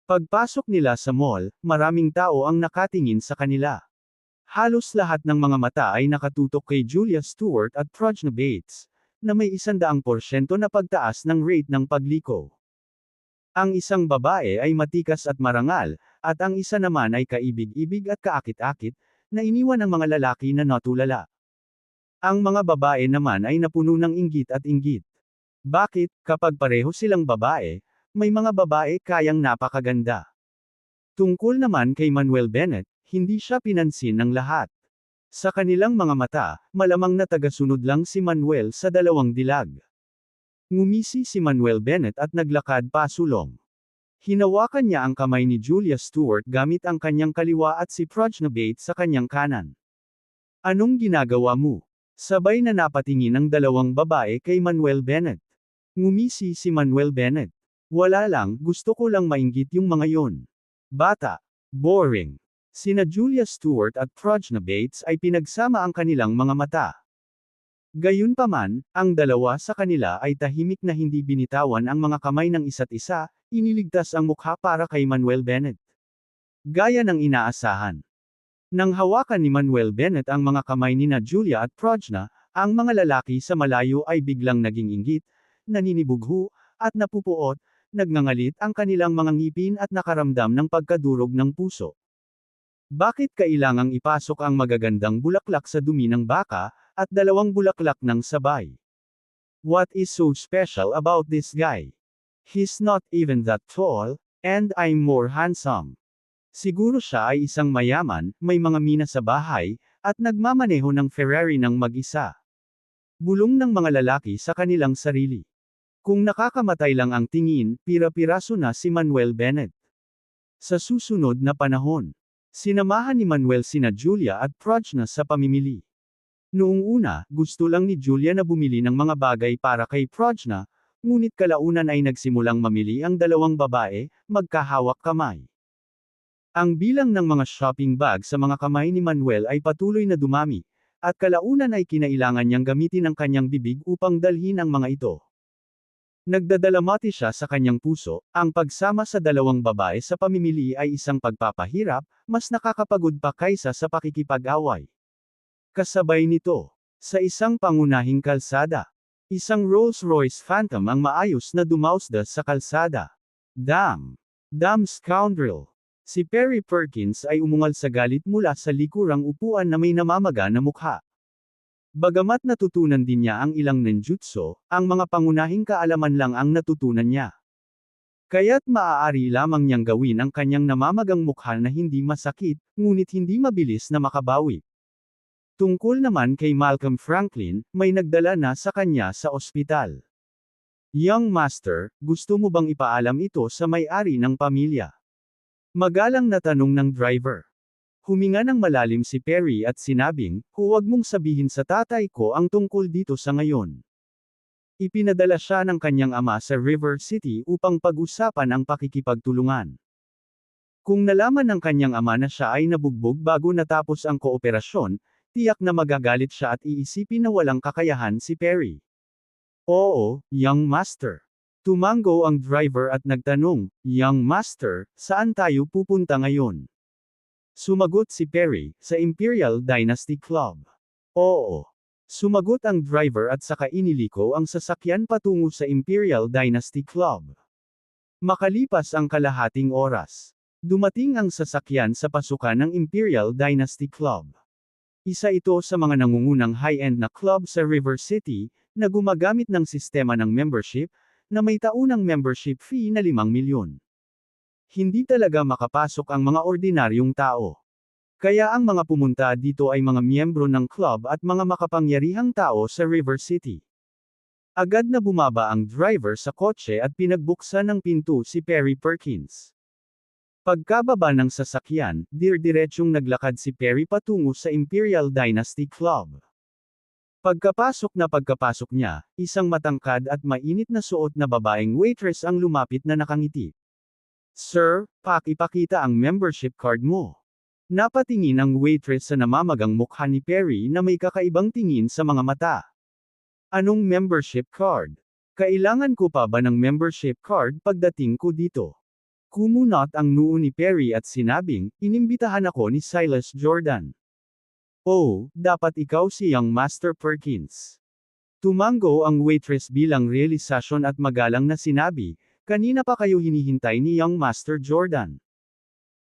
Pagpasok nila sa mall, maraming tao ang nakatingin sa kanila. Halos lahat ng mga mata ay nakatutok kay Julia Stewart at Prajna Bates, na may 100% na pagtaas ng rate ng pagliko. Ang isang babae ay matikas at marangal, at ang isa naman ay kaibig-ibig at kaakit-akit, na iniwan ng mga lalaki na natulala. Ang mga babae naman ay napuno ng inggit at inggit. Bakit, kapag pareho silang babae, may mga babae kayang napakaganda? Tungkol naman kay Manuel Bennett, hindi siya pinansin ng lahat. Sa kanilang mga mata, malamang na tagasunod lang si Manuel sa dalawang dilag. Ngumisi si Manuel Bennett at naglakad pasulong. Hinawakan niya ang kamay ni Julia Stewart gamit ang kanyang kaliwa at si Prajna Bates sa kanyang kanan. Anong ginagawa mo? Sabay na napatingin ang dalawang babae kay Manuel Bennett. Ngumisi si Manuel Bennett. Wala lang, gusto ko lang mainggit yung mga yon. Bata. Boring. Sina Julia Stewart at Prajna Bates ay pinagsama ang kanilang mga mata. Gayunpaman, ang dalawa sa kanila ay tahimik na hindi binitawan ang mga kamay ng isa't isa, iniligtas ang mukha para kay Manuel Bennett. Gaya ng inaasahan. Nang hawakan ni Manuel Bennett ang mga kamay nina Julia at Prajna, ang mga lalaki sa malayo ay biglang naging inggit, naninibugho, at napupuot, nagngangalit ang kanilang mga ngipin at nakaramdam ng pagkadurog ng puso. Bakit kailangang ipasok ang magagandang bulaklak sa dumi ng baka, at dalawang bulaklak ng sabay? What is so special about this guy? He's not even that tall, and I'm more handsome. Siguro siya ay isang mayaman, may mga mina sa bahay, at nagmamaneho ng Ferrari ng mag-isa. Bulong ng mga lalaki sa kanilang sarili. Kung nakakamatay lang ang tingin, pira-piraso na si Manuel Bennett. Sa susunod na panahon, sinamahan ni Manuel sina Julia at Prajna sa pamimili. Noong una, gusto lang ni Julia na bumili ng mga bagay para kay Prajna, ngunit kalaunan ay nagsimulang mamili ang dalawang babae, magkahawak kamay. Ang bilang ng mga shopping bag sa mga kamay ni Manuel ay patuloy na dumami, at kalaunan ay kinailangan niyang gamitin ang kanyang bibig upang dalhin ang mga ito. Nagdadalamati siya sa kanyang puso, ang pagsama sa dalawang babae sa pamimili ay isang pagpapahirap, mas nakakapagod pa kaysa sa pakikipag-away. Kasabay nito, sa isang pangunahing kalsada, isang Rolls-Royce Phantom ang maayos na dumausda sa kalsada. Damn scoundrel! Si Perry Perkins ay umungal sa galit mula sa likurang upuan na may namamaga na mukha. Bagamat natutunan din niya ang ilang ninjutsu, ang mga pangunahing kaalaman lang ang natutunan niya. Kaya't maaari lamang niyang gawin ang kanyang namamagang mukha na hindi masakit, ngunit hindi mabilis na makabawi. Tungkol naman kay Malcolm Franklin, may nagdala na sa kanya sa ospital. Young Master, gusto mo bang ipaalam ito sa may-ari ng pamilya? Magalang na tanong ng driver. Huminga ng malalim si Perry at sinabing, huwag mong sabihin sa tatay ko ang tungkol dito sa ngayon. Ipinadala siya ng kanyang ama sa River City upang pag-usapan ang pakikipagtulungan. Kung nalaman ng kanyang ama na siya ay nabugbog bago natapos ang kooperasyon, tiyak na magagalit siya at iisipin na walang kakayahan si Perry. Oo, Young Master. Tumango ang driver at nagtanong, Young Master, saan tayo pupunta ngayon? Sumagot si Perry, sa Imperial Dynasty Club. Oo. Sumagot ang driver at saka iniliko ang sasakyan patungo sa Imperial Dynasty Club. Makalipas ang kalahating oras, dumating ang sasakyan sa pasukan ng Imperial Dynasty Club. Isa ito sa mga nangungunang high-end na club sa River City, na gumagamit ng sistema ng membership, na may taunang membership fee na 5 milyon. Hindi talaga makapasok ang mga ordinaryong tao. Kaya ang mga pumunta dito ay mga miyembro ng club at mga makapangyarihang tao sa River City. Agad na bumaba ang driver sa kotse at pinagbuksan ng pinto si Perry Perkins. Pagkababa ng sasakyan, diretsyong naglakad si Perry patungo sa Imperial Dynasty Club. Pagkapasok niya, isang matangkad at mainit na suot na babaeng waitress ang lumapit na nakangiti. Sir, pakipakita ang membership card mo. Napatingin ang waitress sa namamagang mukha ni Perry na may kakaibang tingin sa mga mata. Anong membership card? Kailangan ko pa ba ng membership card pagdating ko dito? Kumunot ang noo ni Perry at sinabing, inimbitahan ako ni Silas Jordan. Oh, dapat ikaw si Young Master Perkins. Tumango ang waitress bilang realisasyon at magalang na sinabi, kanina pa kayo hinihintay ni Young Master Jordan.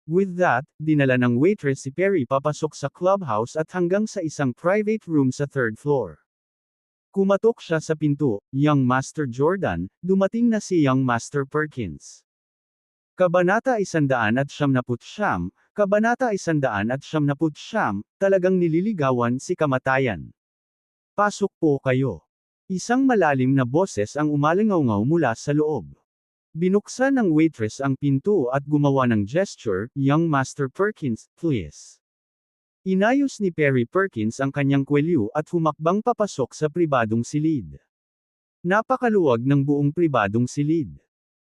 With that, dinala ng waitress si Perry papasok sa clubhouse at hanggang sa isang private room sa third floor. Kumatok siya sa pinto, Young Master Jordan, dumating na si Young Master Perkins. Kabanata 199, Kabanata 199, talagang nililigawan si kamatayan. Pasok po kayo. Isang malalim na boses ang umalingaw-ngaw mula sa loob. Binuksan ng waitress ang pinto at gumawa ng gesture, Young Master Perkins, please. Inayos ni Perry Perkins ang kanyang kwelyo at humakbang papasok sa pribadong silid. Napakaluwag ng buong pribadong silid.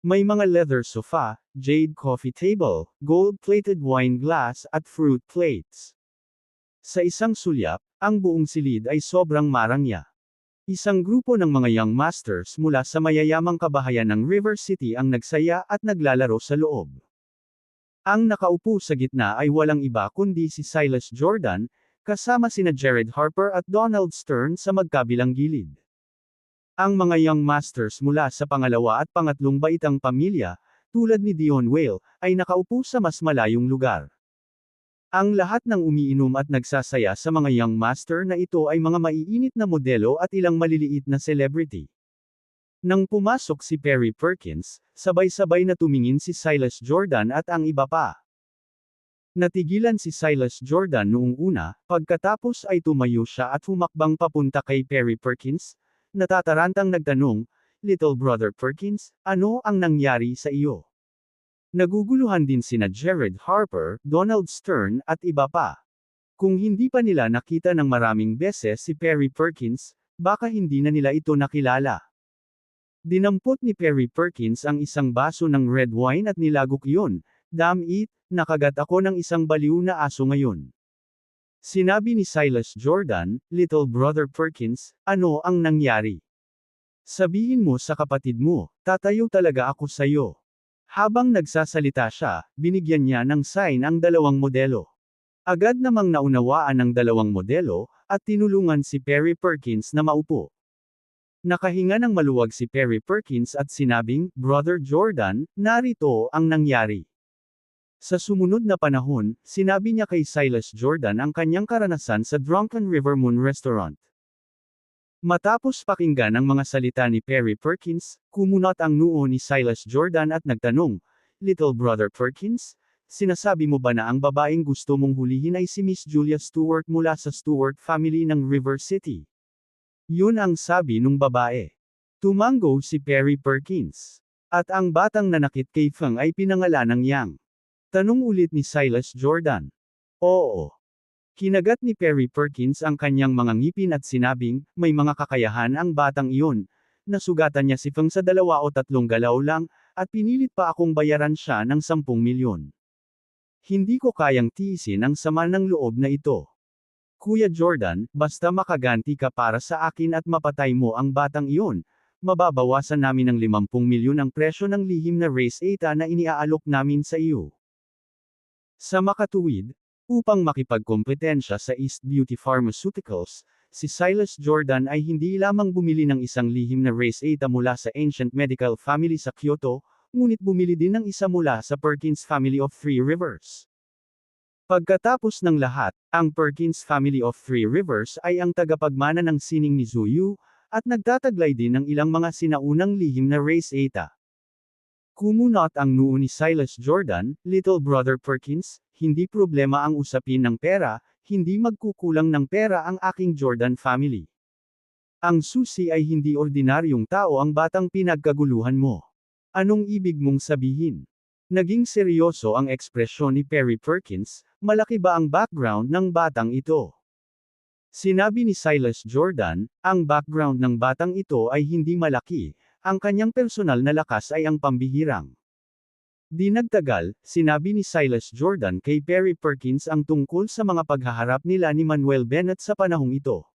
May mga leather sofa, jade coffee table, gold-plated wine glass at fruit plates. Sa isang sulyap, ang buong silid ay sobrang marangya. Isang grupo ng mga young masters mula sa mayayamang kabahayan ng River City ang nagsaya at naglalaro sa loob. Ang nakaupo sa gitna ay walang iba kundi si Silas Jordan, kasama sina Jared Harper at Donald Stern sa magkabilang gilid. Ang mga young masters mula sa pangalawa at pangatlong baitang pamilya, tulad ni Dion Whale, ay nakaupo sa mas malayong lugar. Ang lahat ng umiinom at nagsasaya sa mga young master na ito ay mga maiinit na modelo at ilang maliliit na celebrity. Nang pumasok si Perry Perkins, sabay-sabay na tumingin si Silas Jordan at ang iba pa. Natigilan si Silas Jordan noong una, pagkatapos ay tumayo siya at humakbang papunta kay Perry Perkins, natatarantang nagtanong, Little Brother Perkins, ano ang nangyari sa iyo? Naguguluhan din sina Jared Harper, Donald Stern, at iba pa. Kung hindi pa nila nakita ng maraming beses si Perry Perkins, baka hindi na nila ito nakilala. Dinampot ni Perry Perkins ang isang baso ng red wine at nilagok iyon, damn it, nakagat ako ng isang baliw na aso ngayon. Sinabi ni Silas Jordan, Little Brother Perkins, ano ang nangyari? Sabihin mo sa kapatid mo, tatayo talaga ako sayo. Habang nagsasalita siya, binigyan niya ng sign ang dalawang modelo. Agad namang naunawaan ng dalawang modelo, at tinulungan si Perry Perkins na maupo. Nakahinga ng maluwag si Perry Perkins at sinabing, Brother Jordan, narito ang nangyari. Sa sumunod na panahon, sinabi niya kay Silas Jordan ang kanyang karanasan sa Drunken River Moon Restaurant. Matapos pakinggan ang mga salita ni Perry Perkins, kumunat ang noo ni Silas Jordan at nagtanong, Little Brother Perkins, sinasabi mo ba na ang babaeng gusto mong hulihin ay si Miss Julia Stewart mula sa Stewart family ng River City? Yun ang sabi nung babae. Tumango si Perry Perkins. At ang batang nanakit kay Feng ay pinangalan ng Yang. Tanong ulit ni Silas Jordan. Oo. Kinagat ni Perry Perkins ang kanyang mga ngipin at sinabing, may mga kakayahan ang batang iyon. Nasugatan niya si Feng sa 2 o 3 galaw lang, at pinilit pa akong bayaran siya ng 10 milyon. Hindi ko kayang tiisin ang sama ng loob na ito. Kuya Jordan, basta makaganti ka para sa akin at mapatay mo ang batang iyon, mababawasan namin ng 50 milyon ang presyo ng lihim na race eta na iniaalok namin sa iyo. Sa makatuwid, upang makipagkompetensya sa East Beauty Pharmaceuticals, si Silas Jordan ay hindi lamang bumili ng isang lihim na race eta mula sa Ancient Medical Family sa Kyoto, ngunit bumili din ng isa mula sa Perkins Family of Three Rivers. Pagkatapos ng lahat, ang Perkins Family of Three Rivers ay ang tagapagmana ng sining ni Zuyu, at nagtataglay din ng ilang mga sinaunang lihim na race eta. Kumunot ang noo ni Silas Jordan, Little Brother Perkins, hindi problema ang usapin ng pera, hindi magkukulang ng pera ang aking Jordan family. Ang susi ay hindi ordinaryong tao ang batang pinagkaguluhan mo. Anong ibig mong sabihin? Naging seryoso ang ekspresyon ni Perry Perkins, malaki ba ang background ng batang ito? Sinabi ni Silas Jordan, ang background ng batang ito ay hindi malaki, ang kanyang personal na lakas ay ang pambihirang. Di nagtagal, sinabi ni Silas Jordan kay Perry Perkins ang tungkol sa mga paghaharap nila ni Manuel Bennett sa panahong ito.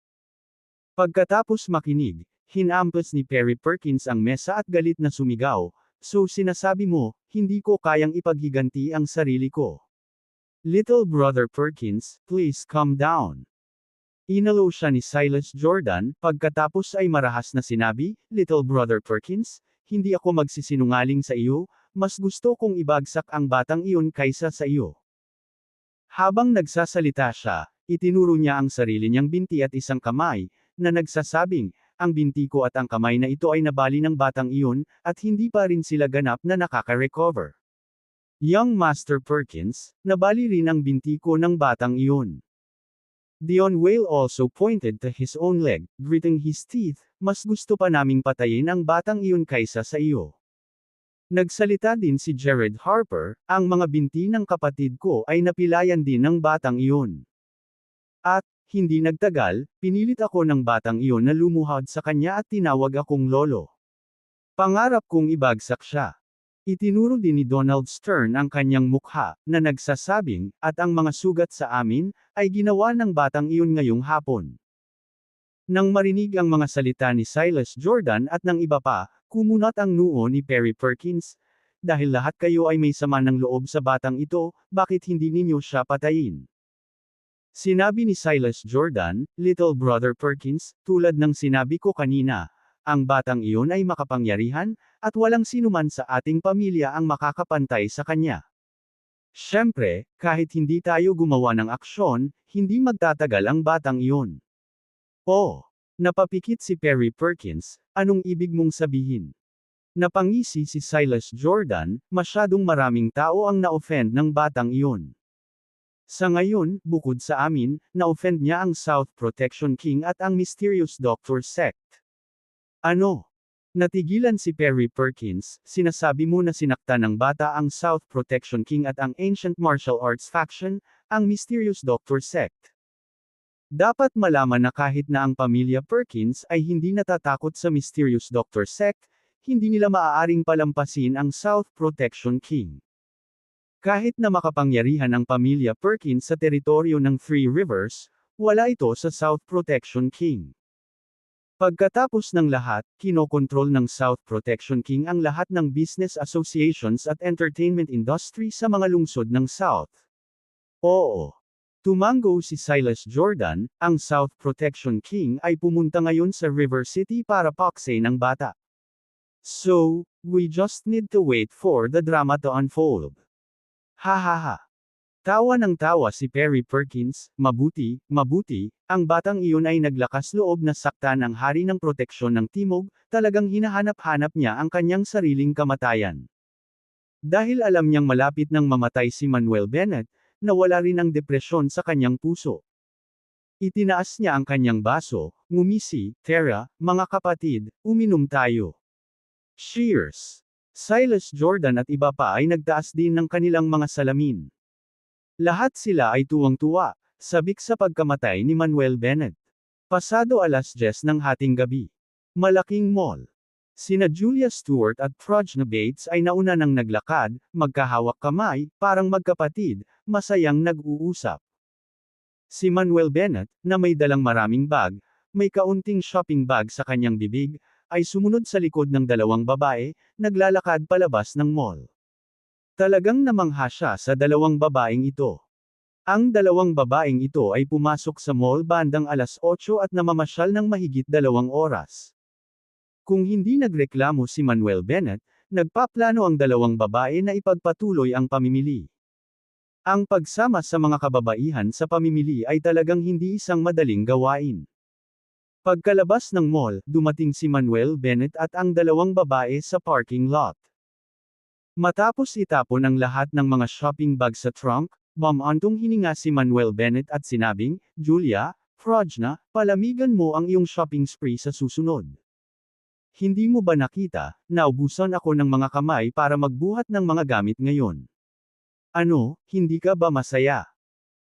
Pagkatapos makinig, hinampas ni Perry Perkins ang mesa at galit na sumigaw, so sinasabi mo, hindi ko kayang ipaghiganti ang sarili ko. Little Brother Perkins, please calm down. Inalo siya ni Silas Jordan, pagkatapos ay marahas na sinabi, Little Brother Perkins, hindi ako magsisinungaling sa iyo, mas gusto kong ibagsak ang batang iyon kaysa sa iyo. Habang nagsasalita siya, itinuro niya ang sarili niyang binti at isang kamay, na nagsasabing, ang binti ko at ang kamay na ito ay nabali ng batang iyon, at hindi pa rin sila ganap na nakaka-recover. Young Master Perkins, nabali rin ang binti ko ng batang iyon. Dion Whale also pointed to his own leg, gritting his teeth, mas gusto pa naming patayin ang batang iyon kaysa sa iyo. Nagsalita din si Jared Harper, ang mga binti ng kapatid ko ay napilayan din ng batang iyon. At, hindi nagtagal, pinilit ako ng batang iyon na lumuhod sa kanya at tinawag akong lolo. Pangarap kong ibagsak siya. Itinuro din ni Donald Stern ang kanyang mukha, na nagsasabing, at ang mga sugat sa amin, ay ginawa ng batang iyon ngayong hapon. Nang marinig ang mga salita ni Silas Jordan at ng iba pa, kumunat ang noo ni Perry Perkins, dahil lahat kayo ay may sama ng loob sa batang ito, bakit hindi ninyo siya patayin? Sinabi ni Silas Jordan, Little Brother Perkins, tulad ng sinabi ko kanina, ang batang iyon ay makapangyarihan, at walang sinuman sa ating pamilya ang makakapantay sa kanya. Siyempre, kahit hindi tayo gumawa ng aksyon, hindi magtatagal ang batang iyon. Oh! Napapikit si Perry Perkins, anong ibig mong sabihin? Napangisi si Silas Jordan, masyadong maraming tao ang na-offend ng batang iyon. Sa ngayon, bukod sa amin, na-offend niya ang South Protection King at ang Mysterious Doctor Sect. Ano? Natigilan si Perry Perkins, sinasabi mo na sinaktan ng bata ang South Protection King at ang Ancient Martial Arts Faction, ang Mysterious Doctor Sect. Dapat malaman na kahit na ang pamilya Perkins ay hindi natatakot sa Mysterious Doctor Sect, hindi nila maaaring palampasin ang South Protection King. Kahit na makapangyarihan ang pamilya Perkins sa teritoryo ng Three Rivers, wala ito sa South Protection King. Pagkatapos ng lahat, kinokontrol ng South Protection King ang lahat ng business associations at entertainment industry sa mga lungsod ng South. Oo. Tumango si Silas Jordan, ang South Protection King ay pumunta ngayon sa River City para pakse ng bata. So, we just need to wait for the drama to unfold. Ha ha ha. Tawa ng tawa si Perry Perkins, mabuti, ang batang iyon ay naglakas loob na saktan ang hari ng proteksyon ng Timog, talagang hinahanap-hanap niya ang kanyang sariling kamatayan. Dahil alam niyang malapit nang mamatay si Manuel Bennett, nawala rin ang depresyon sa kanyang puso. Itinaas niya ang kanyang baso, ngumisi, Tara, mga kapatid, uminom tayo. Cheers! Silas Jordan at iba pa ay nagtaas din ng kanilang mga salamin. Lahat sila ay tuwang-tuwa, sabik sa pagkamatay ni Manuel Bennett. Pasado 10:00 ng hating gabi. Malaking mall. Sina Julia Stewart at Prajna Bates ay nauna nang naglakad, magkahawak kamay, parang magkapatid, masayang nag-uusap. Si Manuel Bennett, na may dalang maraming bag, may kaunting shopping bag sa kanyang bibig, ay sumunod sa likod ng dalawang babae, naglalakad palabas ng mall. Talagang namangha siya sa dalawang babaeng ito. Ang dalawang babaeng ito ay pumasok sa mall bandang 8:00 at namamasyal ng mahigit 2 oras. Kung hindi nagreklamo si Manuel Bennett, nagpaplano ang dalawang babae na ipagpatuloy ang pamimili. Ang pagsama sa mga kababaihan sa pamimili ay talagang hindi isang madaling gawain. Pagkalabas ng mall, dumating si Manuel Bennett at ang dalawang babae sa parking lot. Matapos itapon ang lahat ng mga shopping bag sa trunk, mamantong hininga si Manuel Bennett at sinabing, Julia, Prajna, palamigan mo ang iyong shopping spree sa susunod. Hindi mo ba nakita, naubusan ako ng mga kamay para magbuhat ng mga gamit ngayon? Ano, hindi ka ba masaya?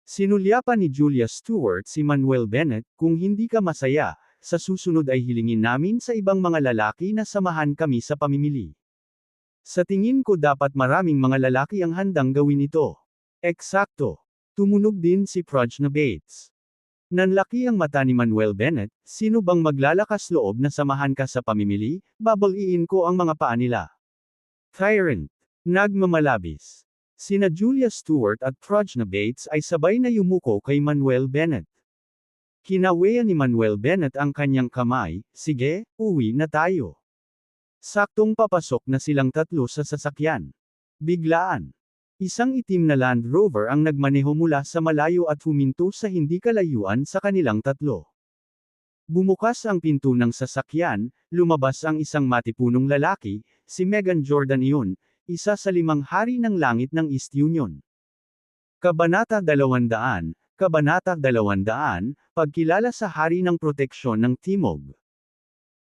Sinulyapan ni Julia Stewart si Manuel Bennett, kung hindi ka masaya, sa susunod ay hilingin namin sa ibang mga lalaki na samahan kami sa pamimili. Sa tingin ko dapat maraming mga lalaki ang handang gawin ito. Eksakto. Tumunog din si Prajna Bates. Nanlaki ang mata ni Manuel Bennett, sino bang maglalakas loob na samahan ka sa pamimili, babaliin ko ang mga paa nila. Tyrant. Nagmamalabis. Sina Julia Stewart at Prajna Bates ay sabay na yumuko kay Manuel Bennett. Kinaweya ni Manuel Bennett ang kanyang kamay, sige, uwi na tayo. Saktong papasok na silang tatlo sa sasakyan. Biglaan. Isang itim na Land Rover ang nagmaneho mula sa malayo at huminto sa hindi kalayuan sa kanilang tatlo. Bumukas ang pinto ng sasakyan, lumabas ang isang matipunong lalaki, si Megan Jordan iyon, isa sa 5 hari ng langit ng East Union. Kabanata 200, Kabanata 200, Pagkilala sa Hari ng Proteksyon ng Timog.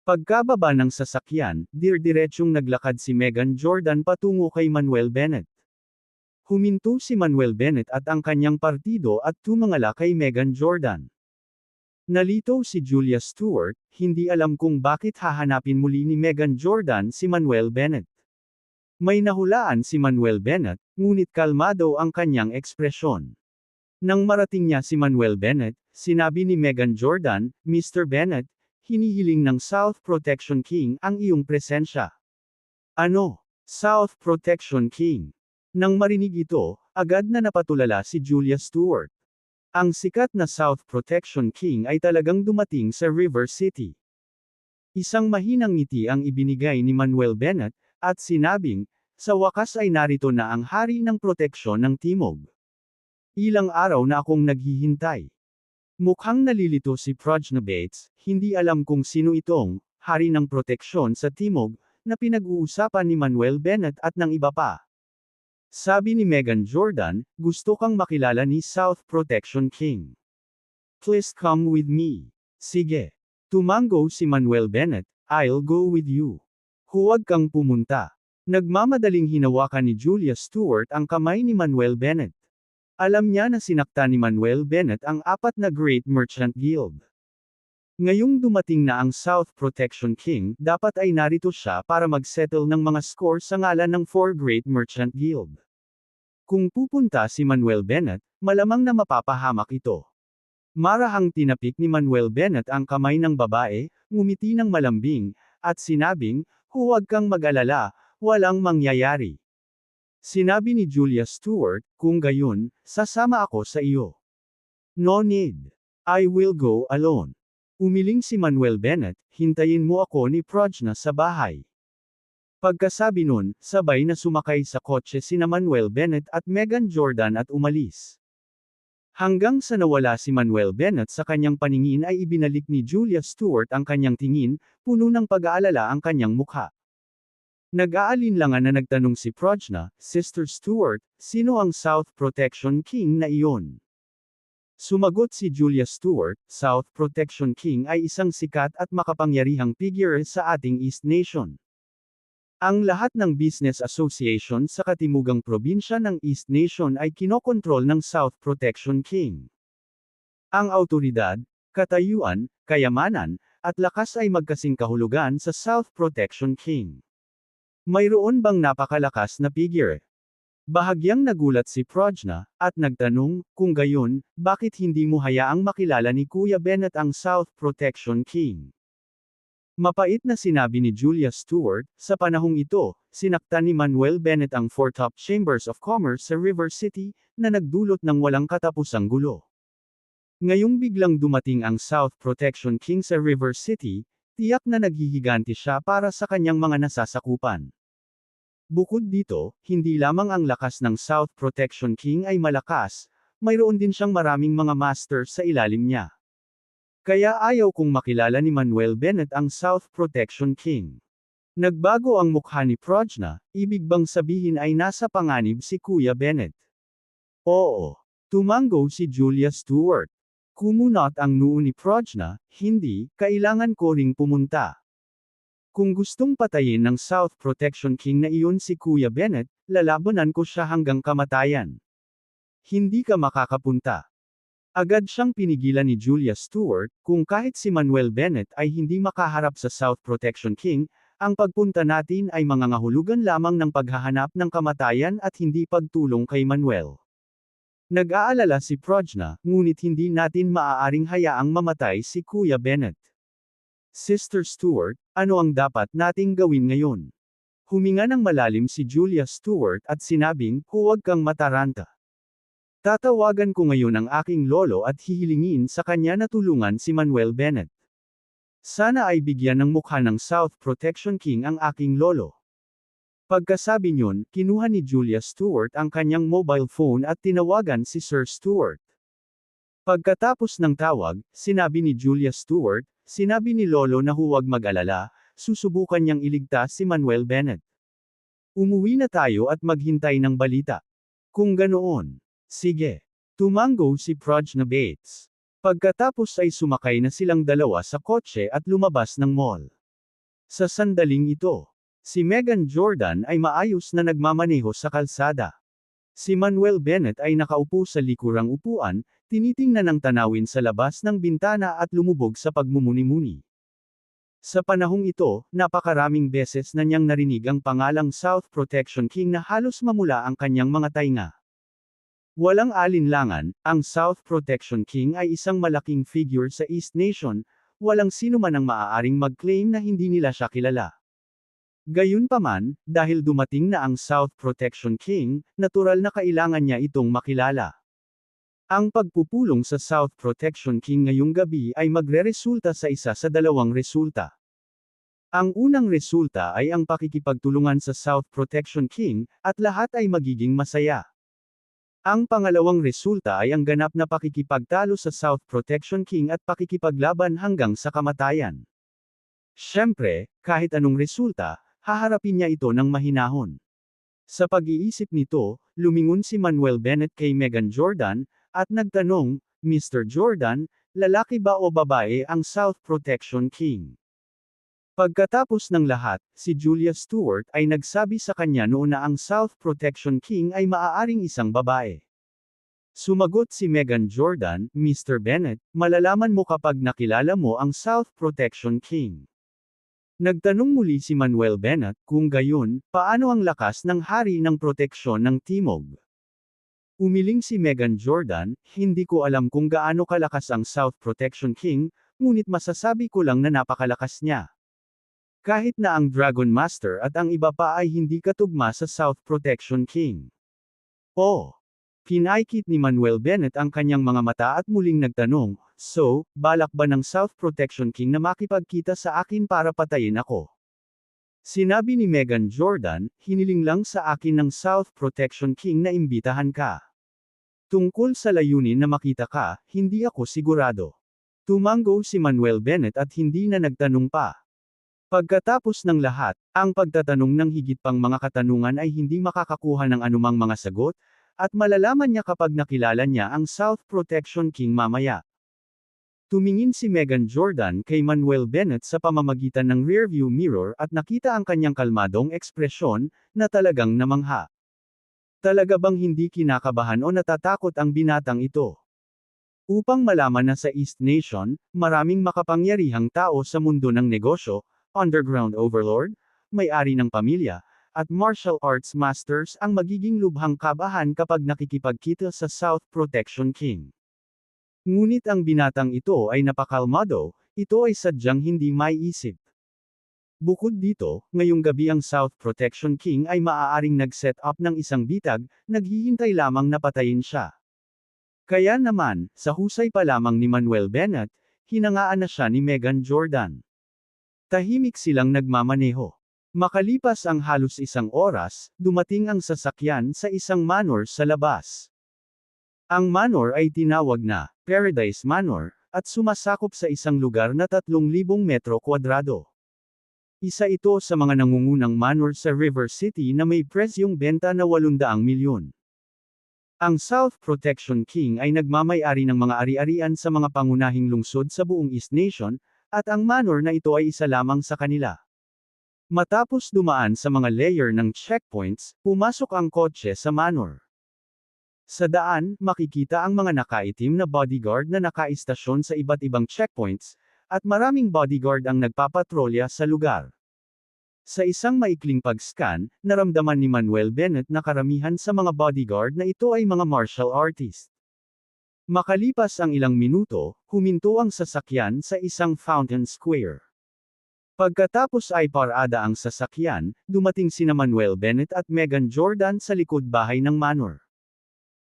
Pagkababa ng sasakyan, diretsyong naglakad si Megan Jordan patungo kay Manuel Bennett. Huminto si Manuel Bennett at ang kanyang partido at tumangala kay Megan Jordan. Nalito si Julia Stewart, hindi alam kung bakit hahanapin muli ni Megan Jordan si Manuel Bennett. May nahulaan si Manuel Bennett, ngunit kalmado ang kanyang ekspresyon. Nang marating niya si Manuel Bennett, sinabi ni Megan Jordan, "Mr. Bennett, hinihiling ng South Protection King ang iyong presensya." Ano? South Protection King? Nang marinig ito, agad na napatulala si Julia Stewart. Ang sikat na South Protection King ay talagang dumating sa River City. Isang mahinang ngiti ang ibinigay ni Manuel Bennett, at sinabing, "Sa wakas ay narito na ang hari ng proteksyon ng Timog. Ilang araw na akong naghihintay." Mukhang nalilito si Prajna Bates, hindi alam kung sino itong hari ng proteksyon sa Timog na pinag-uusapan ni Manuel Bennett at ng iba pa. Sabi ni Megan Jordan, "Gusto kang makilala ni South Protection King. Please come with me." Sige. Tumango si Manuel Bennett, "I'll go with you." Huwag kang pumunta. Nagmamadaling hinawakan ni Julia Stewart ang kamay ni Manuel Bennett. Alam niya na sinakta ni Manuel Bennett ang 4 na Great Merchant Guild. Ngayong dumating na ang South Protection King, dapat ay narito siya para mag-settle ng mga score sa ngalan ng 4 Great Merchant Guild. Kung pupunta si Manuel Bennett, malamang na mapapahamak ito. Marahang tinapik ni Manuel Bennett ang kamay ng babae, ngumiti ng malambing, at sinabing, "Huwag kang mag-alala, walang mangyayari." Sinabi ni Julia Stewart, "Kung gayon, sasama ako sa iyo." "No need. I will go alone." Umiling si Manuel Bennett, "Hintayin mo ako ni Prajna sa bahay." Pagkasabi nun, sabay na sumakay sa kotse sina Manuel Bennett at Megan Jordan at umalis. Hanggang sa nawala si Manuel Bennett sa kanyang paningin ay ibinalik ni Julia Stewart ang kanyang tingin, puno ng pag-aalala ang kanyang mukha. Nag-aalinlangan na nagtanong si Prajna, "Sister Stewart, sino ang South Protection King na iyon?" Sumagot si Julia Stewart, "South Protection King ay isang sikat at makapangyarihang figure sa ating East Nation. Ang lahat ng business association sa katimugang probinsya ng East Nation ay kinokontrol ng South Protection King. Ang awtoridad, katayuan, kayamanan, at lakas ay magkasing kahulugan sa South Protection King. Mayroon bang napakalakas na figure?" Bahagyang nagulat si Prajna, at nagtanong, "Kung gayon, bakit hindi mo hayaang makilala ni Kuya Bennett ang South Protection King?" Mapait na sinabi ni Julia Stewart, "Sa panahong ito, sinakta ni Manuel Bennett ang 4 top chambers of commerce sa River City, na nagdulot ng walang katapusang gulo. Ngayong biglang dumating ang South Protection King sa River City, tiyak na naghihiganti siya para sa kanyang mga nasasakupan. Bukod dito, hindi lamang ang lakas ng South Protection King ay malakas, mayroon din siyang maraming mga master sa ilalim niya. Kaya ayaw kong makilala ni Manuel Bennett ang South Protection King." Nagbago ang mukha ni Prajna, ibig bang sabihin ay nasa panganib si Kuya Bennett? "Oo." Tumango si Julia Stewart. Kumunot ang noo ni Prajna, "Hindi, kailangan ko ring pumunta. Kung gustong patayin ng South Protection King na iyon si Kuya Bennett, lalabanan ko siya hanggang kamatayan. Hindi ka makakapunta." Agad siyang pinigilan ni Julia Stewart, kung kahit si Manuel Bennett ay hindi makaharap sa South Protection King, ang pagpunta natin ay mangangahulugan lamang ng paghahanap ng kamatayan at hindi pagtulong kay Manuel. Nag-aalala si Prajna, ngunit hindi natin maaaring hayaang mamatay si Kuya Bennett. "Sister Stewart, ano ang dapat nating gawin ngayon?" Huminga ng malalim si Julia Stewart at sinabing, "Huwag kang mataranta. Tatawagan ko ngayon ang aking lolo at hihilingin sa kanya na tulungan si Manuel Bennett." Sana ay bigyan ng mukha ng South Protection King ang aking lolo. Pagkasabi niyon, kinuha ni Julia Stewart ang kanyang mobile phone at tinawagan si Sir Stewart. Pagkatapos ng tawag, sinabi ni Julia Stewart, sinabi ni Lolo na huwag mag-alala, susubukan niyang iligtas si Manuel Bennett. Umuwi na tayo at maghintay ng balita. Kung ganoon. Sige. Tumango si Prajna Bates. Pagkatapos ay sumakay na silang dalawa sa kotse at lumabas ng mall. Sa sandaling ito, si Megan Jordan ay maayos na nagmamaneho sa kalsada. Si Manuel Bennett ay nakaupo sa likurang upuan, tinitingnan ang tanawin sa labas ng bintana at lumubog sa pagmumuni-muni. Sa panahong ito, napakaraming beses na niyang narinig ang pangalang South Protection King na halos mamula ang kanyang mga tainga. Walang alinlangan, ang South Protection King ay isang malaking figure sa East Nation, walang sino man ang maaaring mag-claim na hindi nila siya kilala. Gayunpaman, dahil dumating na ang South Protection King, natural na kailangan niya itong makilala. Ang pagpupulong sa South Protection King ngayong gabi ay magreresulta sa isa sa dalawang resulta. Ang unang resulta ay ang pakikipagtulungan sa South Protection King, at lahat ay magiging masaya. Ang pangalawang resulta ay ang ganap na pakikipagtalo sa South Protection King at pakikipaglaban hanggang sa kamatayan. Siyempre, kahit anong resulta, haharapin niya ito ng mahinahon. Sa pag-iisip nito, lumingon si Manuel Bennett kay Megan Jordan, at nagtanong, Mr. Jordan, lalaki ba o babae ang South Protection King? Pagkatapos ng lahat, si Julia Stewart ay nagsabi sa kanya noon na ang South Protection King ay maaaring isang babae. Sumagot si Megan Jordan, Mr. Bennett, malalaman mo kapag nakilala mo ang South Protection King. Nagtanong muli si Manuel Bennett, kung gayon, paano ang lakas ng hari ng proteksyon ng Timog? Umiling si Megan Jordan, hindi ko alam kung gaano kalakas ang South Protection King, ngunit masasabi ko lang na napakalakas niya. Kahit na ang Dragon Master at ang iba pa ay hindi katugma sa South Protection King. Oh! Pinaikit ni Manuel Bennett ang kanyang mga mata at muling nagtanong, so, balak ba ng South Protection King na makipagkita sa akin para patayin ako? Sinabi ni Megan Jordan, hiniling lang sa akin ng South Protection King na imbitahan ka. Tungkol sa layunin na makita ka, hindi ako sigurado. Tumango si Manuel Bennett at hindi na nagtanong pa. Pagkatapos ng lahat, ang pagtatanong ng higit pang mga katanungan ay hindi makakakuha ng anumang mga sagot, at malalaman niya kapag nakilala niya ang South Protection King mamaya. Tumingin si Megan Jordan kay Manuel Bennett sa pamamagitan ng rearview mirror at nakita ang kanyang kalmadong ekspresyon, na talagang namangha. Talaga bang hindi kinakabahan o natatakot ang binatang ito? Upang malaman na sa East Nation, maraming makapangyarihang tao sa mundo ng negosyo, underground overlord, may-ari ng pamilya, at martial arts masters ang magiging lubhang kabahan kapag nakikipagkita sa South Protection King. Ngunit ang binatang ito ay napakalmado, ito ay sadyang hindi maiisip. Bukod dito, ngayong gabi ang South Protection King ay maaaring nag-set up ng isang bitag, naghihintay lamang na patayin siya. Kaya naman, sa husay pa lamang ni Manuel Bennett, hinangaan na siya ni Megan Jordan. Tahimik silang nagmamaneho. Makalipas ang halos isang oras, dumating ang sasakyan sa isang manor sa labas. Ang manor ay tinawag na Paradise Manor, at sumasakop sa isang lugar na 3,000 metro kwadrado. Isa ito sa mga nangungunang manor sa River City na may presyong benta na 800 milyon. Ang South Protection King ay nagmamay-ari ng mga ari-arian sa mga pangunahing lungsod sa buong East Nation, at ang manor na ito ay isa lamang sa kanila. Matapos dumaan sa mga layer ng checkpoints, pumasok ang kotse sa manor. Sa daan, makikita ang mga nakaitim na bodyguard na nakaistasyon sa iba't ibang checkpoints, at maraming bodyguard ang nagpapatrolya sa lugar. Sa isang maikling pag-scan, naramdaman ni Manuel Bennett na karamihan sa mga bodyguard na ito ay mga martial artist. Makalipas ang ilang minuto, huminto ang sasakyan sa isang fountain square. Pagkatapos ay parada ang sasakyan, dumating sina Manuel Bennett at Megan Jordan sa likod bahay ng manor.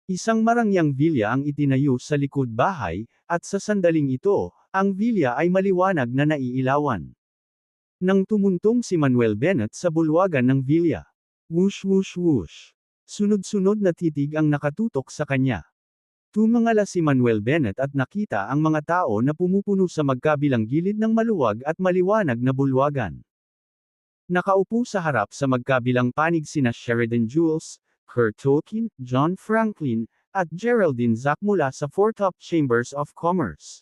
Isang marangyang vilya ang itinayo sa likod bahay, at sa sandaling ito, Ang villa ay maliwanag na naiilawan. Nang tumuntong si Manuel Bennett sa bulwagan ng villa. Whoosh whoosh whoosh. Sunod-sunod na titig ang nakatutok sa kanya. Tumangala si Manuel Bennett at nakita ang mga tao na pumupuno sa magkabilang gilid ng maluwag at maliwanag na bulwagan. Nakaupo sa harap sa magkabilang panig sina Sheridan Jules, Kurt Tolkien, John Franklin, at Geraldine Zack mula sa Four Top Chambers of Commerce.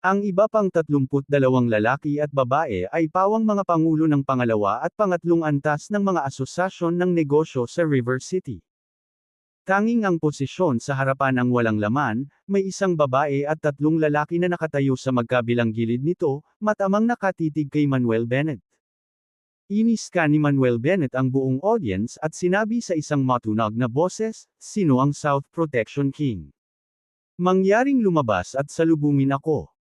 Ang iba pang 32 lalaki at babae ay pawang mga pangulo ng pangalawa at pangatlong antas ng mga asosasyon ng negosyo sa River City. Tanging ang posisyon sa harapan ang walang laman, may isang babae at 3 lalaki na nakatayo sa magkabilang gilid nito, matamang nakatitig kay Manuel Bennett. Iniska ni Manuel Bennett ang buong audience at sinabi sa isang matunog na boses, "Sino ang South Protection King? Mangyaring lumabas at salubungin ako."